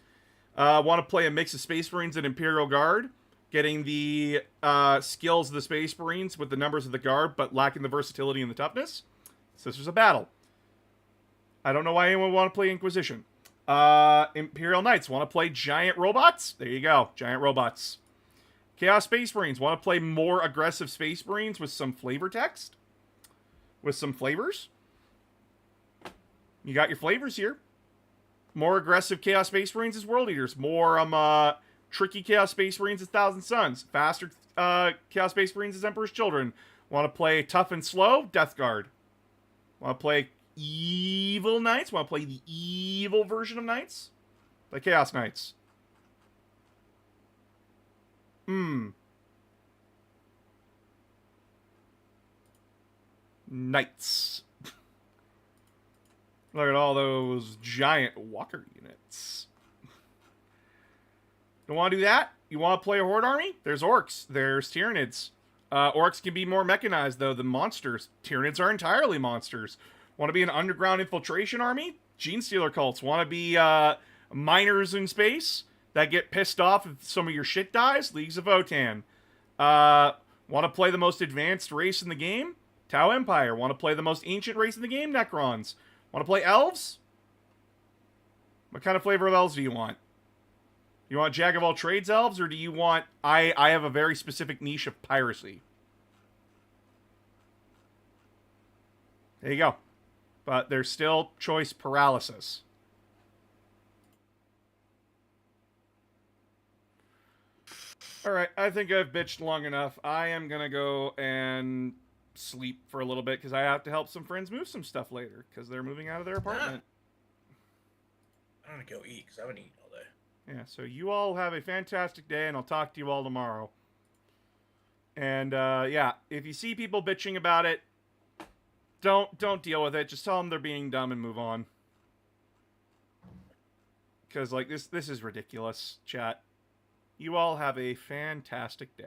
Want to play a mix of Space Marines and Imperial Guard? Getting the skills of the Space Marines with the numbers of the Guard, but lacking the versatility and the toughness? Sisters of Battle. I don't know why anyone would want to play Inquisition. Imperial Knights. Want to play giant robots? There you go. Giant robots. Chaos Space Marines. Want to play more aggressive Space Marines with some flavor text? With some flavors? You got your flavors here. More aggressive Chaos Space Marines as World Eaters. More Tricky Chaos Space Marines as Thousand Suns. Faster Chaos Space Marines as Emperor's Children. Want to play tough and slow? Death Guard. Want to play evil Knights? Want to play the evil version of Knights? The Chaos Knights. Knights. Look at all those giant walker units. Don't want to do that? You want to play a Horde army? There's Orcs. There's Tyranids. Orcs can be more mechanized, though, than monsters. Tyranids are entirely monsters. Want to be an underground infiltration army? Genestealer cults. Want to be miners in space that get pissed off if some of your shit dies? Leagues of Votann. Want to play the most advanced race in the game? Tau Empire. Want to play the most ancient race in the game? Necrons. Want to play elves? What kind of flavor of elves do you want? You want Jack of all trades elves, or do you want... I have a very specific niche of piracy. There you go. But there's still choice paralysis. Alright, I think I've bitched long enough. I am gonna go and sleep for a little bit, because I have to help some friends move some stuff later, because they're moving out of their apartment. I'm gonna go eat, because I haven't eaten all day. Yeah, so you all have a fantastic day, and I'll talk to you all tomorrow. And, yeah, if you see people bitching about it, don't deal with it. Just tell them they're being dumb and move on. Because, like, this is ridiculous, chat. You all have a fantastic day.